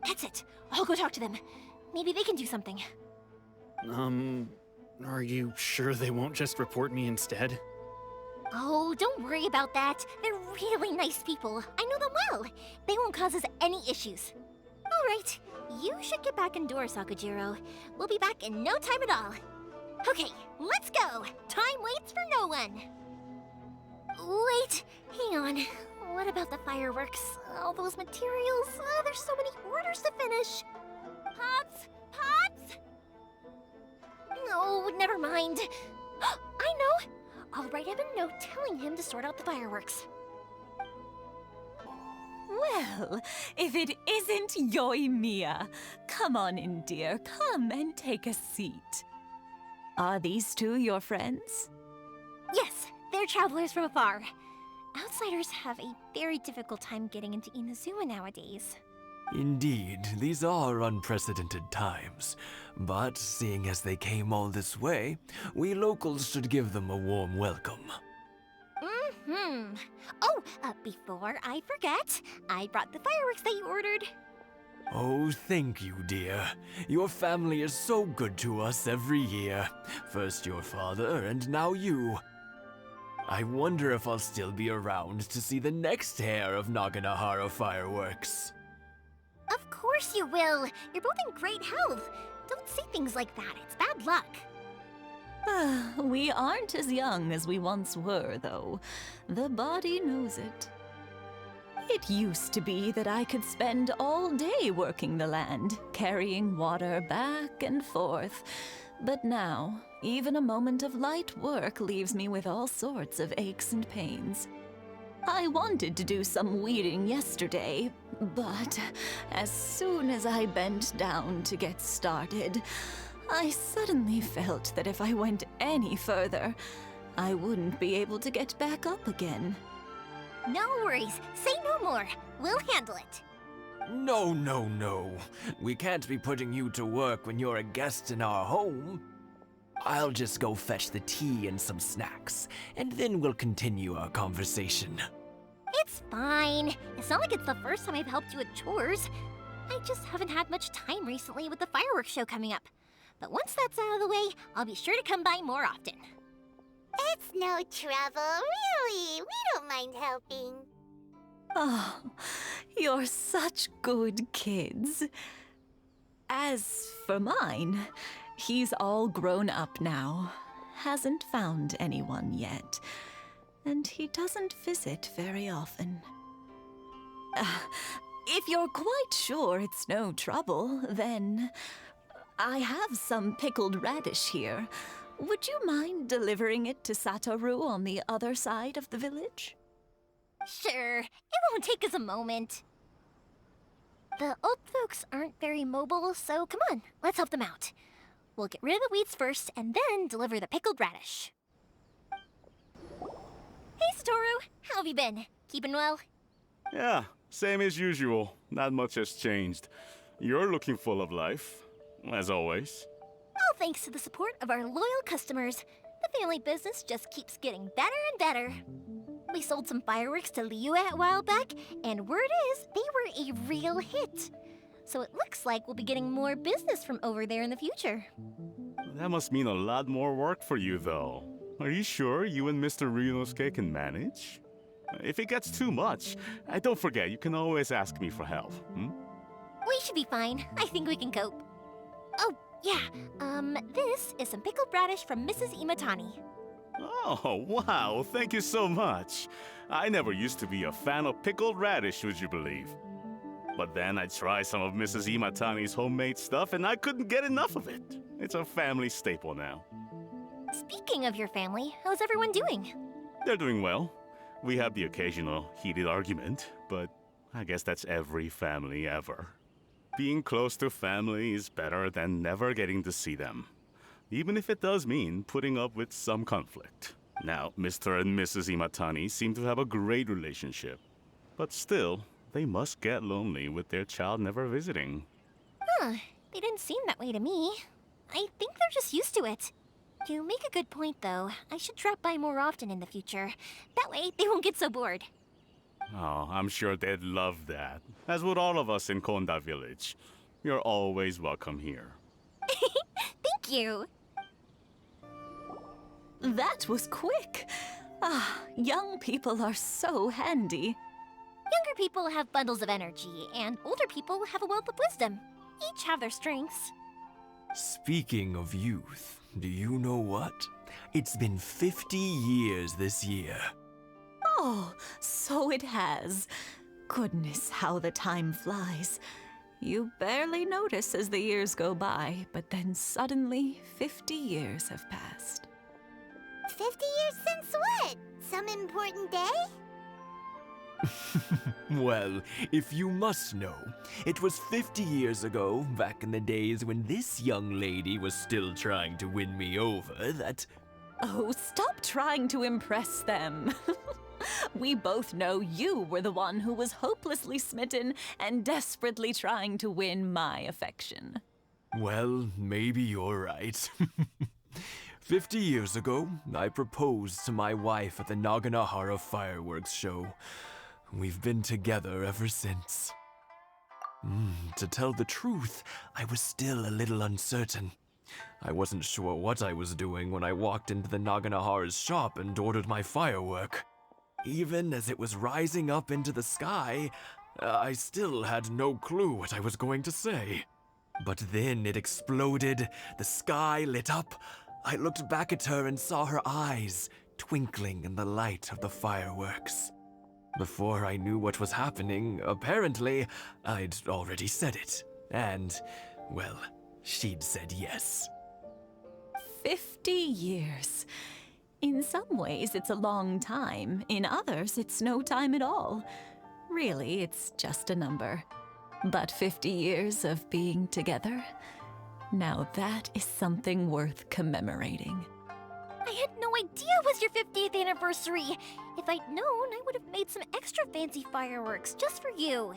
That's it. I'll go talk to them. Maybe they can do something. Are you sure they won't just report me instead? Oh, don't worry about that. They're really nice people. I know them well. They won't cause us any issues. All right, you should get back indoors, Sakujiro. We'll be back in no time at all. Okay, let's go. Time waits for no one. Wait, hang on. What about the fireworks? All those materials? There's so many orders to finish. Pops? Pops? No, never mind. I know. I'll write him a note telling him to sort out the fireworks. Well, if it isn't Yoimiya. Come on in, dear. Come and take a seat. Are these two your friends? Yes, they're travelers from afar. Outsiders have a very difficult time getting into Inazuma nowadays. Indeed, these are unprecedented times. But seeing as they came all this way, we locals should give them a warm welcome. Oh, before I forget, I brought the fireworks that you ordered. Oh, thank you, dear. Your family is so good to us every year. First your father, and now you. I wonder if I'll still be around to see the next hair of Naganohara fireworks. Of course you will. You're both in great health. Don't say things like that. It's bad luck. We aren't as young as we once were, though. The body knows it. It used to be that I could spend all day working the land, carrying water back and forth. But now, even a moment of light work leaves me with all sorts of aches and pains. I wanted to do some weeding yesterday, but as soon as I bent down to get started, I suddenly felt that if I went any further, I wouldn't be able to get back up again. No worries. Say no more. We'll handle it. No, no, no. We can't be putting you to work when you're a guest in our home. I'll just go fetch the tea and some snacks, and then we'll continue our conversation. It's fine. It's not like it's the first time I've helped you with chores. I just haven't had much time recently with the fireworks show coming up. But once that's out of the way, I'll be sure to come by more often. It's no trouble, really. We don't mind helping. Oh, you're such good kids. As for mine, he's all grown up now, hasn't found anyone yet, and he doesn't visit very often. If you're quite sure it's no trouble, then I have some pickled radish here. Would you mind delivering it to Satoru on the other side of the village? Sure, it won't take us a moment. The old folks aren't very mobile, so come on, let's help them out. We'll get rid of the weeds first and then deliver the pickled radish. Hey, Satoru, how have you been? Keeping well? Yeah, same as usual. Not much has changed. You're looking full of life, as always. All thanks to the support of our loyal customers. The family business just keeps getting better and better. We sold some fireworks to Liyue a while back, and word is they were a real hit. So it looks like we'll be getting more business from over there in the future. That must mean a lot more work for you, though. Are you sure you and Mr. Ryunosuke can manage? If it gets too much, don't forget, you can always ask me for help. We should be fine. I think we can cope. Oh, yeah. This is some pickled radish from Mrs. Imatani. Oh, wow, thank you so much. I never used to be a fan of pickled radish, would you believe? But then I tried some of Mrs. Imatani's homemade stuff and I couldn't get enough of it. It's a family staple now. Speaking of your family, how's everyone doing? They're doing well. We have the occasional heated argument, but I guess that's every family ever. Being close to family is better than never getting to see them, even if it does mean putting up with some conflict. Now, Mr. and Mrs. Imatani seem to have a great relationship, but still, they must get lonely with their child never visiting. Huh, they didn't seem that way to me. I think they're just used to it. You make a good point, though. I should drop by more often in the future. That way, they won't get so bored. Oh, I'm sure they'd love that, as would all of us in Konda Village. You're always welcome here. Thank you. That was quick. Ah, young people are so handy. Younger people have bundles of energy, and older people have a wealth of wisdom. Each have their strengths. Speaking of youth, do you know what? It's been 50 years this year. Oh, so it has. Goodness, how the time flies. You barely notice as the years go by, but then suddenly 50 years have passed. 50 years since what? Some important day? Well, if you must know, it was 50 years ago, back in the days when this young lady was still trying to win me over, that... Oh, stop trying to impress them. We both know you were the one who was hopelessly smitten and desperately trying to win my affection. Well, maybe you're right. 50 years ago, I proposed to my wife at the Naganohara fireworks show. We've been together ever since. To tell the truth, I was still a little uncertain. I wasn't sure what I was doing when I walked into the Naganohara's shop and ordered my firework. Even as it was rising up into the sky, I still had no clue what I was going to say. But then it exploded, the sky lit up. I looked back at her and saw her eyes twinkling in the light of the fireworks. Before I knew what was happening, apparently, I'd already said it. And, well, she'd said yes. 50 years. In some ways, it's a long time. In others, it's no time at all. Really, it's just a number. But 50 years of being together? Now that is something worth commemorating. I had no idea it was your 50th anniversary. If I'd known, I would have made some extra fancy fireworks just for you.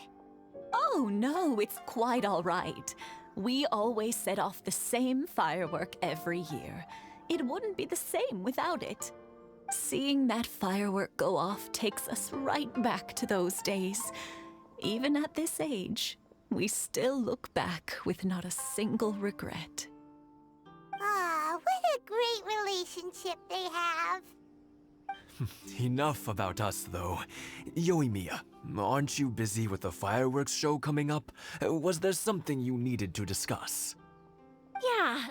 Oh no, it's quite all right. We always set off the same firework every year. It wouldn't be the same without it. Seeing that firework go off takes us right back to those days. Even at this age, we still look back with not a single regret. Ah, what a great relationship they have. Enough about us, though. Yoimiya, aren't you busy with the fireworks show coming up? Was there something you needed to discuss? Yeah,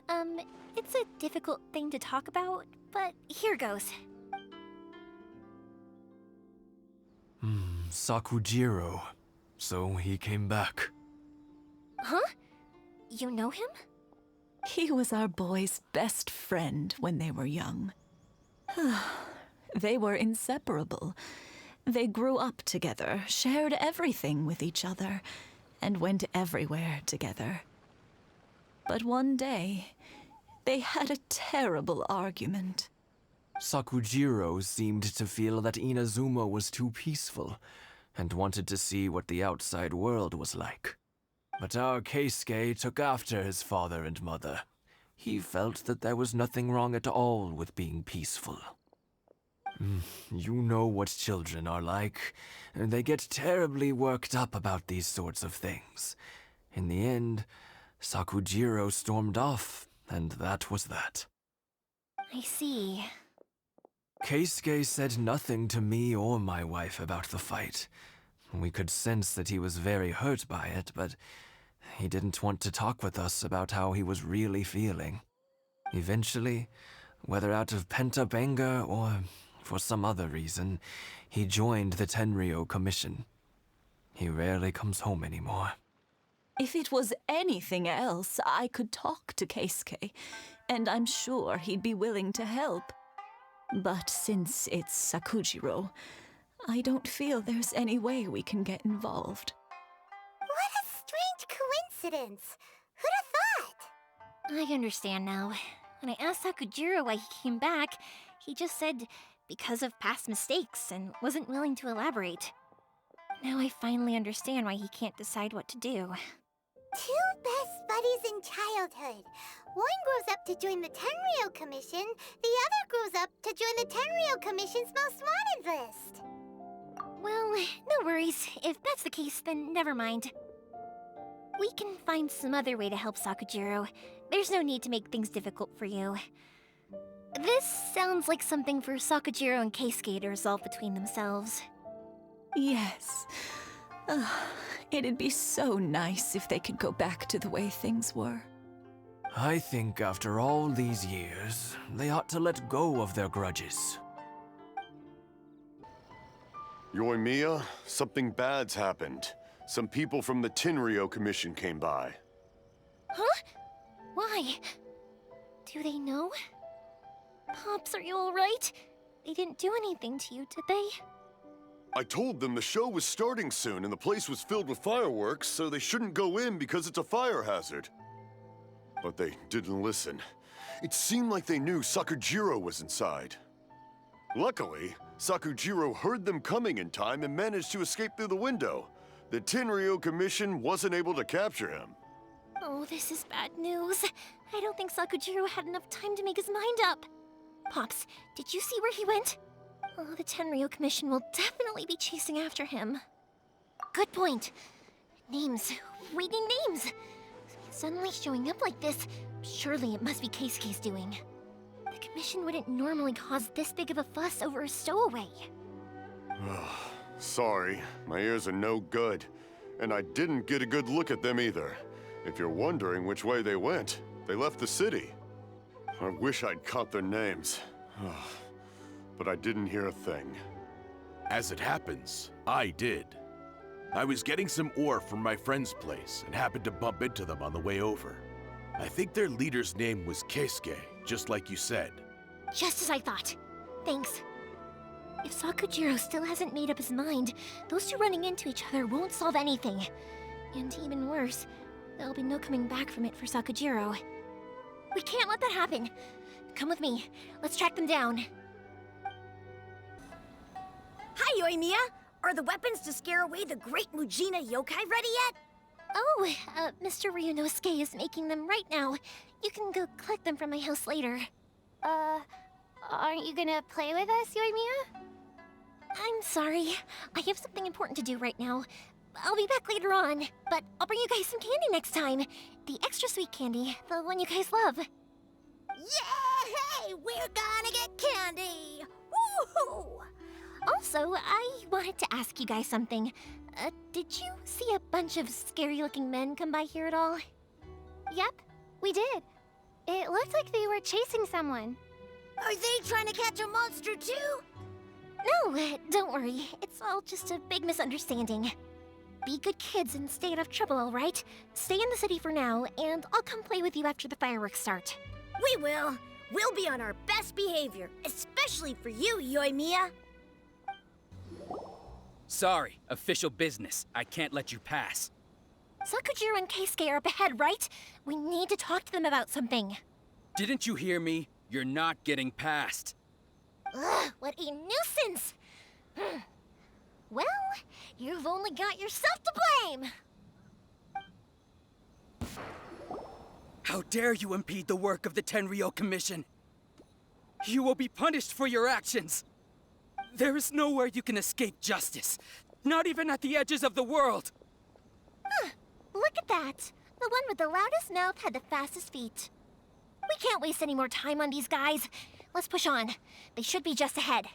it's a difficult thing to talk about, but here goes. Sakujiro. So he came back. Huh? You know him? He was our boy's best friend when they were young. They were inseparable. They grew up together, shared everything with each other, and went everywhere together. But one day, they had a terrible argument. Sakujiro seemed to feel that Inazuma was too peaceful, and wanted to see what the outside world was like. But our Keisuke took after his father and mother. He felt that there was nothing wrong at all with being peaceful. You know what children are like. They get terribly worked up about these sorts of things. In the end, Sakujiro stormed off, and that was that. I see. Keisuke said nothing to me or my wife about the fight. We could sense that he was very hurt by it, but he didn't want to talk with us about how he was really feeling. Eventually, whether out of pent-up anger or for some other reason, he joined the Tenryou Commission. He rarely comes home anymore. If it was anything else, I could talk to Keisuke, and I'm sure he'd be willing to help. But since it's Sakujiro, I don't feel there's any way we can get involved. What a strange coincidence. Who'd have thought? I understand now. When I asked Sakujiro why he came back, he just said because of past mistakes and wasn't willing to elaborate. Now I finally understand why he can't decide what to do. Two best buddies in childhood. One grows up to join the Tenryou Commission, the other grows up to join the Tenryou Commission's most wanted list. Well, no worries. If that's the case, then never mind. We can find some other way to help Sakujiro. There's no need to make things difficult for you. This sounds like something for Sakujiro and Keisuke to resolve between themselves. Yes. It'd be so nice if they could go back to the way things were. I think after all these years, they ought to let go of their grudges. Yoimiya, something bad's happened. Some people from the Tenryou Commission came by. Huh? Why? Do they know? Pops, are you alright? They didn't do anything to you, did they? I told them the show was starting soon and the place was filled with fireworks, so they shouldn't go in because it's a fire hazard. But they didn't listen. It seemed like they knew Sakujiro was inside. Luckily, Sakujiro heard them coming in time and managed to escape through the window. The Tenryou Commission wasn't able to capture him. Oh, this is bad news. I don't think Sakujiro had enough time to make his mind up. Pops, did you see where he went? Oh, the Tenryou Commission will definitely be chasing after him. Good point. Names. We need names. Suddenly showing up like this, surely it must be Keisuke's doing. The Commission wouldn't normally cause this big of a fuss over a stowaway. Sorry, my ears are no good. And I didn't get a good look at them either. If you're wondering which way they went, they left the city. I wish I'd caught their names. But I didn't hear a thing. As it happens, I did. I was getting some ore from my friend's place and happened to bump into them on the way over. I think their leader's name was Keisuke, just like you said. Just as I thought. Thanks. If Sakujiro still hasn't made up his mind, those two running into each other won't solve anything. And even worse, there'll be no coming back from it for Sakujiro. We can't let that happen. Come with me. Let's track them down. Hi, Yoimiya! Are the weapons to scare away the great Mujina yokai ready yet? Oh, Mr. Ryunosuke is making them right now. You can go collect them from my house later. Aren't you gonna play with us, Yoimiya? I'm sorry. I have something important to do right now. I'll be back later on, but I'll bring you guys some candy next time. The extra sweet candy, the one you guys love. Yay! We're gonna get candy! Woohoo! Also, I wanted to ask you guys something. Did you see a bunch of scary-looking men come by here at all? Yep, we did. It looked like they were chasing someone. Are they trying to catch a monster too? No, don't worry. It's all just a big misunderstanding. Be good kids and stay out of trouble, all right? Stay in the city for now, and I'll come play with you after the fireworks start. We will. We'll be on our best behavior, especially for you, Yoimiya. Sorry, official business. I can't let you pass. Sakujiro and Keisuke are up ahead, right? We need to talk to them about something. Didn't you hear me? You're not getting past. Ugh, what a nuisance! Well, you've only got yourself to blame! How dare you impede the work of the Tenryou Commission? You will be punished for your actions. There is nowhere you can escape justice, not even at the edges of the world. Huh, look at that. The one with the loudest mouth had the fastest feet. We can't waste any more time on these guys. Let's push on. They should be just ahead.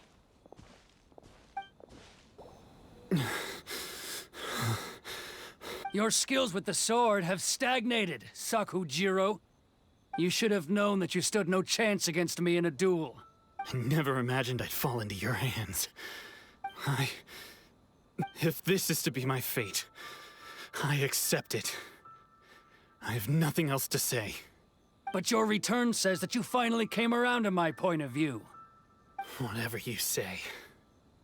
Your skills with the sword have stagnated, Sakujiro. You should have known that you stood no chance against me in a duel. I never imagined I'd fall into your hands. If this is to be my fate, I accept it. I have nothing else to say. But your return says that you finally came around to my point of view. Whatever you say.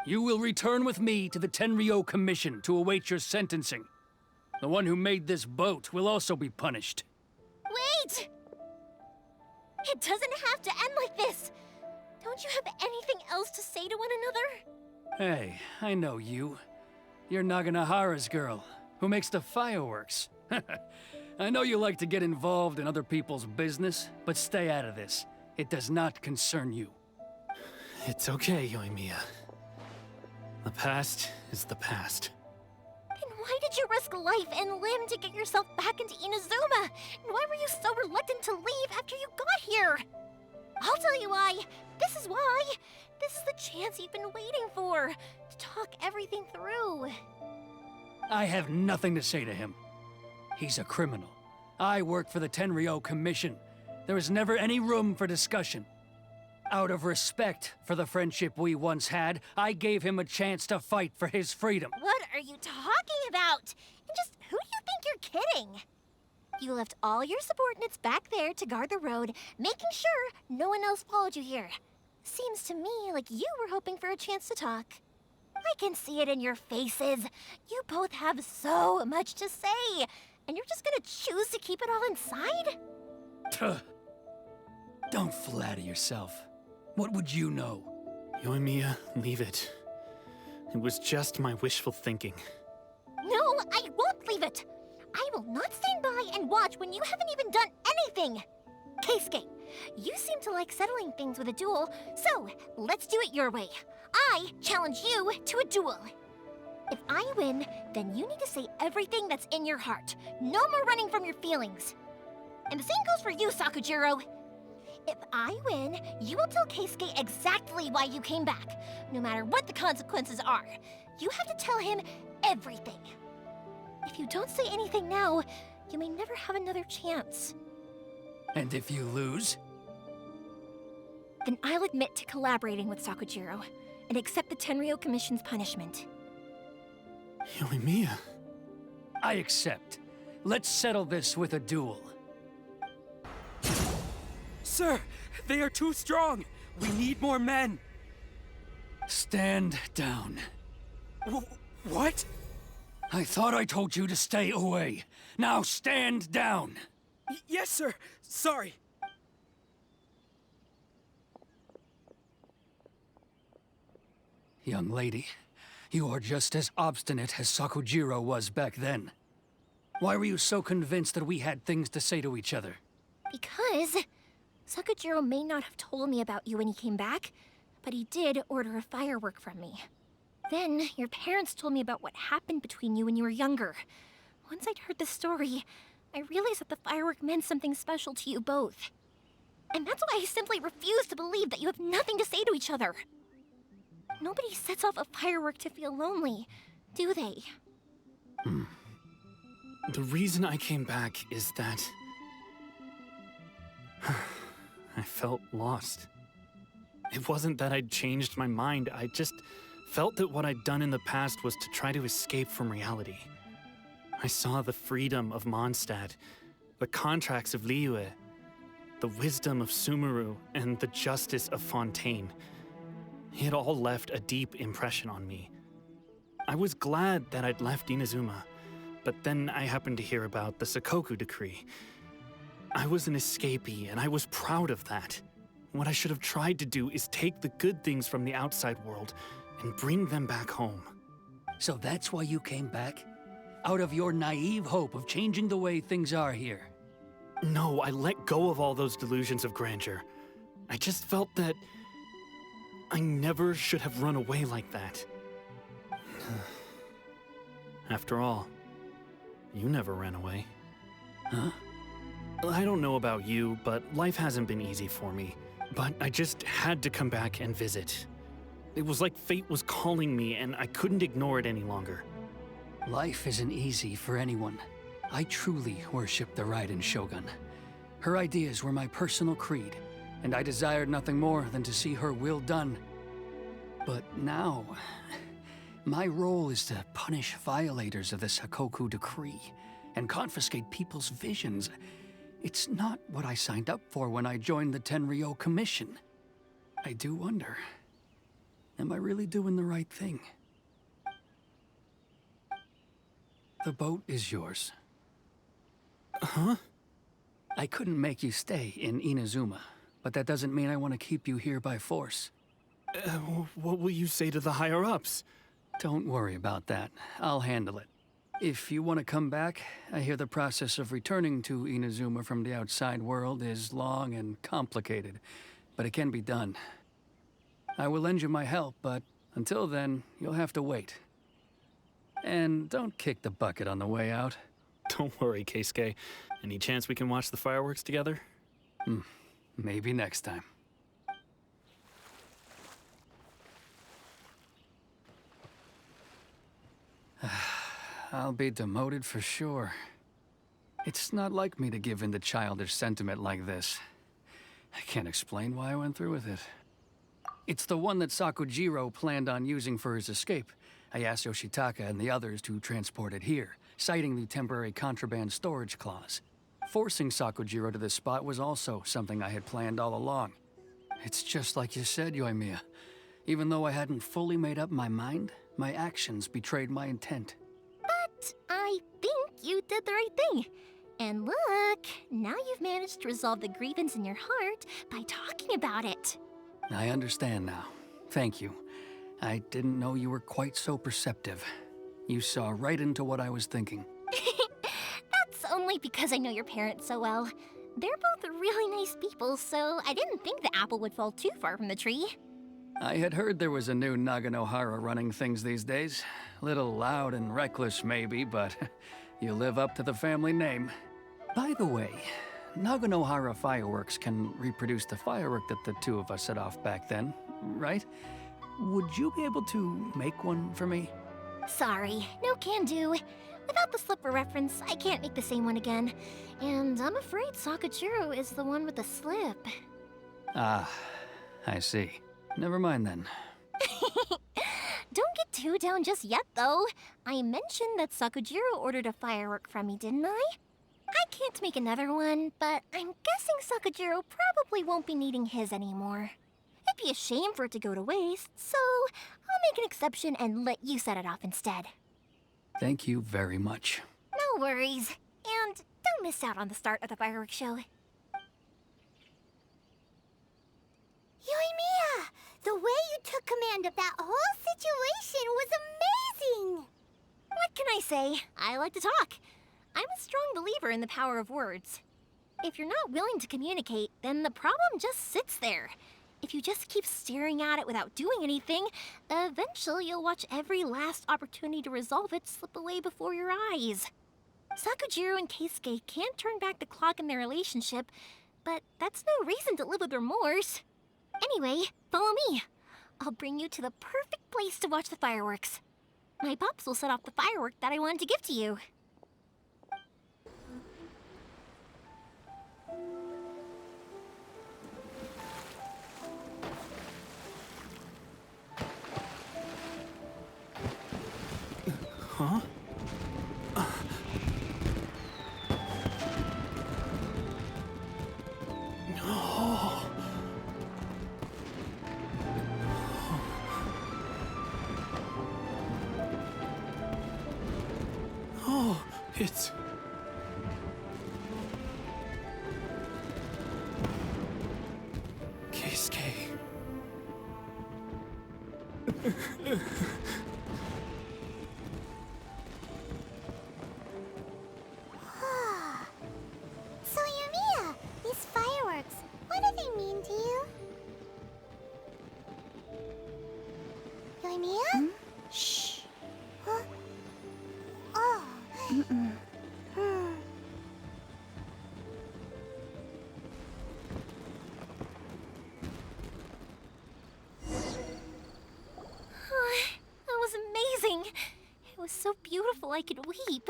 You will return with me to the Tenryou Commission to await your sentencing. The one who made this boat will also be punished. Wait! It doesn't have to end like this! Don't you have anything else to say to one another? Hey, I know you. You're Naganahara's girl, who makes the fireworks. I know you like to get involved in other people's business, but stay out of this. It does not concern you. It's okay, Yoimiya. The past is the past. Then why did you risk life and limb to get yourself back into Inazuma? And why were you so reluctant to leave after you got here? I'll tell you why. This is why. This is the chance you've been waiting for, to talk everything through. I have nothing to say to him. He's a criminal. I work for the Tenryou Commission. There is never any room for discussion. Out of respect for the friendship we once had, I gave him a chance to fight for his freedom. What are you talking about? And just who do you think you're kidding? You left all your subordinates back there to guard the road, making sure no one else followed you here. Seems to me like you were hoping for a chance to talk. I can see it in your faces. You both have so much to say, and you're just gonna choose to keep it all inside? Tuh. Don't flatter yourself. What would you know? Yoimiya, leave it. It was just my wishful thinking. No, I won't leave it! I will not stand by and watch when you haven't even done anything! Keisuke, you seem to like settling things with a duel, so let's do it your way. I challenge you to a duel. If I win, then you need to say everything that's in your heart. No more running from your feelings. And the same goes for you, Sakujiro. If I win, you will tell Keisuke exactly why you came back, no matter what the consequences are. You have to tell him everything. If you don't say anything now, you may never have another chance. And if you lose? Then I'll admit to collaborating with Sakujiro and accept the Tenryou Commission's punishment. Yoimiya. I accept. Let's settle this with a duel. Sir, they are too strong. We need more men. Stand down. What? I thought I told you to stay away. Now stand down. Yes, sir. Sorry. Young lady, you are just as obstinate as Sakujiro was back then. Why were you so convinced that we had things to say to each other? Because Sakujiro may not have told me about you when he came back, but he did order a firework from me. Then your parents told me about what happened between you when you were younger. Once I'd heard the story, I realized that the firework meant something special to you both. And that's why I simply refuse to believe that you have nothing to say to each other. Nobody sets off a firework to feel lonely, do they? The reason I came back is that I felt lost. It wasn't that I'd changed my mind, I just felt that what I'd done in the past was to try to escape from reality. I saw the freedom of Mondstadt, the contracts of Liyue, the wisdom of Sumeru, and the justice of Fontaine. It all left a deep impression on me. I was glad that I'd left Inazuma, but then I happened to hear about the Sakoku decree. I was an escapee, and I was proud of that. What I should have tried to do is take the good things from the outside world and bring them back home. So that's why you came back? Out of your naive hope of changing the way things are here? No, I let go of all those delusions of grandeur. I just felt that I never should have run away like that. After all, you never ran away. Huh? I don't know about you, but life hasn't been easy for me. But I just had to come back and visit. It was like fate was calling me, and I couldn't ignore it any longer. Life isn't easy for anyone. I truly worship the Raiden Shogun. Her ideas were my personal creed, and I desired nothing more than to see her will done. But now, my role is to punish violators of the Sakoku decree and confiscate people's visions. It's not what I signed up for when I joined the Tenryou Commission. I do wonder, am I really doing the right thing? The boat is yours. Huh? I couldn't make you stay in Inazuma, but that doesn't mean I want to keep you here by force. What will you say to the higher-ups? Don't worry about that. I'll handle it. If you want to come back, I hear the process of returning to Inazuma from the outside world is long and complicated, but it can be done. I will lend you my help, but until then, you'll have to wait. And don't kick the bucket on the way out. Don't worry, Keisuke. Any chance we can watch the fireworks together? Maybe next time. I'll be demoted for sure. It's not like me to give in to childish sentiment like this. I can't explain why I went through with it. It's the one that Sakujiro planned on using for his escape. I asked Yoshitaka and the others to transport it here, citing the temporary contraband storage clause. Forcing Sakujiro to this spot was also something I had planned all along. It's just like you said, Yoimiya. Even though I hadn't fully made up my mind, my actions betrayed my intent. But I think you did the right thing. And look, now you've managed to resolve the grievance in your heart by talking about it. I understand now. Thank you. I didn't know you were quite so perceptive. You saw right into what I was thinking. That's only because I know your parents so well. They're both really nice people, so I didn't think the apple would fall too far from the tree. I had heard there was a new Naganohara running things these days. Little loud and reckless, maybe, but you live up to the family name. By the way, Naganohara fireworks can reproduce the firework that the two of us set off back then, right? Would you be able to make one for me? Sorry, no can do. Without the slipper reference, I can't make the same one again. And I'm afraid Sakujiro is the one with the slip. Ah, I see. Never mind then. Don't get too down just yet, though. I mentioned that Sakujiro ordered a firework from me, didn't I? I can't make another one, but I'm guessing Sakujiro probably won't be needing his anymore. It might be a shame for it to go to waste, so I'll make an exception and let you set it off instead. Thank you very much. No worries. And don't miss out on the start of the fireworks show. Yoimiya! The way you took command of that whole situation was amazing! What can I say? I like to talk. I'm a strong believer in the power of words. If you're not willing to communicate, then the problem just sits there. If you just keep staring at it without doing anything, eventually you'll watch every last opportunity to resolve it slip away before your eyes. Sakujiro and Keisuke can't turn back the clock in their relationship, but that's no reason to live with remorse. Anyway, follow me. I'll bring you to the perfect place to watch the fireworks. My pops will set off the firework that I wanted to give to you. Huh? Oh, it's... Keisuke. So, Yoimiya, these fireworks, what do they mean to you? Yoimiya? Shh. Huh? Oh. That was amazing. It was so beautiful I could weep.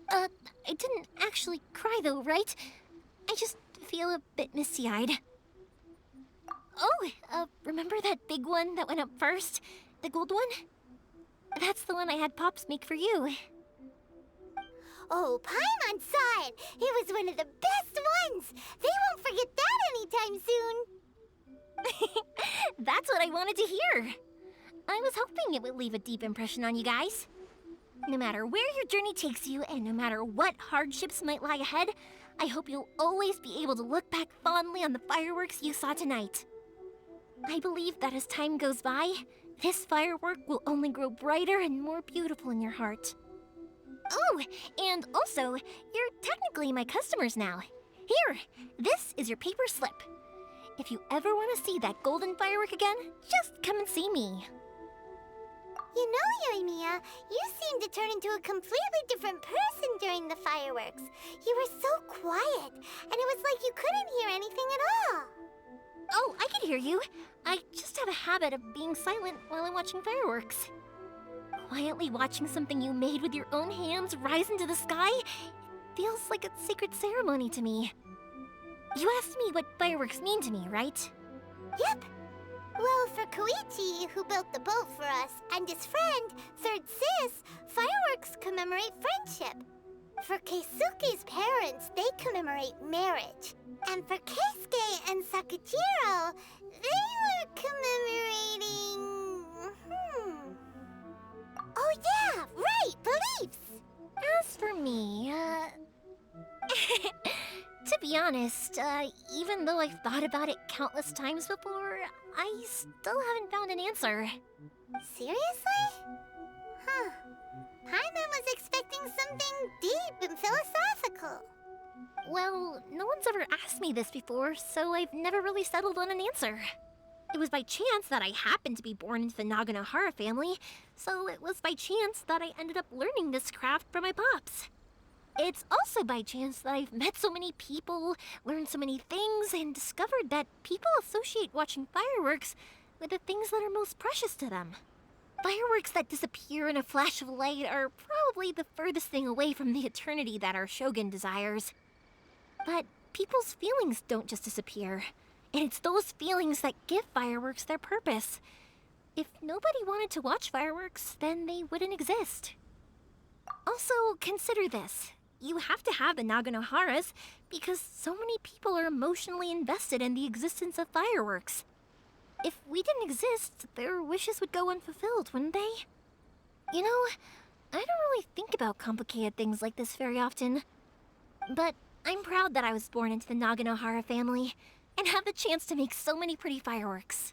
I didn't actually cry though, right? I just feel a bit misty-eyed. Oh, remember that big one that went up first? The gold one? That's the one I had Pops make for you. Oh, Paimon saw it. It was one of the best ones. They won't forget that anytime soon. That's what I wanted to hear. I was hoping it would leave a deep impression on you guys. No matter where your journey takes you, and no matter what hardships might lie ahead, I hope you'll always be able to look back fondly on the fireworks you saw tonight. I believe that as time goes by, this firework will only grow brighter and more beautiful in your heart. Oh, and also, you're technically my customers now. Here, this is your paper slip. If you ever want to see that golden firework again, just come and see me. You know, Yoimiya, you seemed to turn into a completely different person during the fireworks. You were so quiet, and it was like you couldn't hear anything at all. Oh, I can hear you. I just have a habit of being silent while I'm watching fireworks. Quietly watching something you made with your own hands rise into the sky feels like a sacred ceremony to me. You asked me what fireworks mean to me, right? Yep. Well, for Koichi, who built the boat for us, and his friend, Third Sis, fireworks commemorate friendship. For Keisuke's parents, they commemorate marriage. And for Keisuke and Sakujiro, they were commemorating... Oh yeah, right, beliefs! As for me, to be honest, even though I've thought about it countless times before, I still haven't found an answer. Seriously? Huh. Paimon was expecting something deep and philosophical. Well, no one's ever asked me this before, so I've never really settled on an answer. It was by chance that I happened to be born into the Naganohara family, so it was by chance that I ended up learning this craft from my pops. It's also by chance that I've met so many people, learned so many things, and discovered that people associate watching fireworks with the things that are most precious to them. Fireworks that disappear in a flash of light are probably the furthest thing away from the eternity that our shogun desires. But people's feelings don't just disappear, and it's those feelings that give fireworks their purpose. If nobody wanted to watch fireworks, then they wouldn't exist. Also, consider this. you have to have the Naganoharas because so many people are emotionally invested in the existence of fireworks. If we didn't exist, their wishes would go unfulfilled, wouldn't they? You know, I don't really think about complicated things like this very often. But I'm proud that I was born into the Naganohara family and have the chance to make so many pretty fireworks.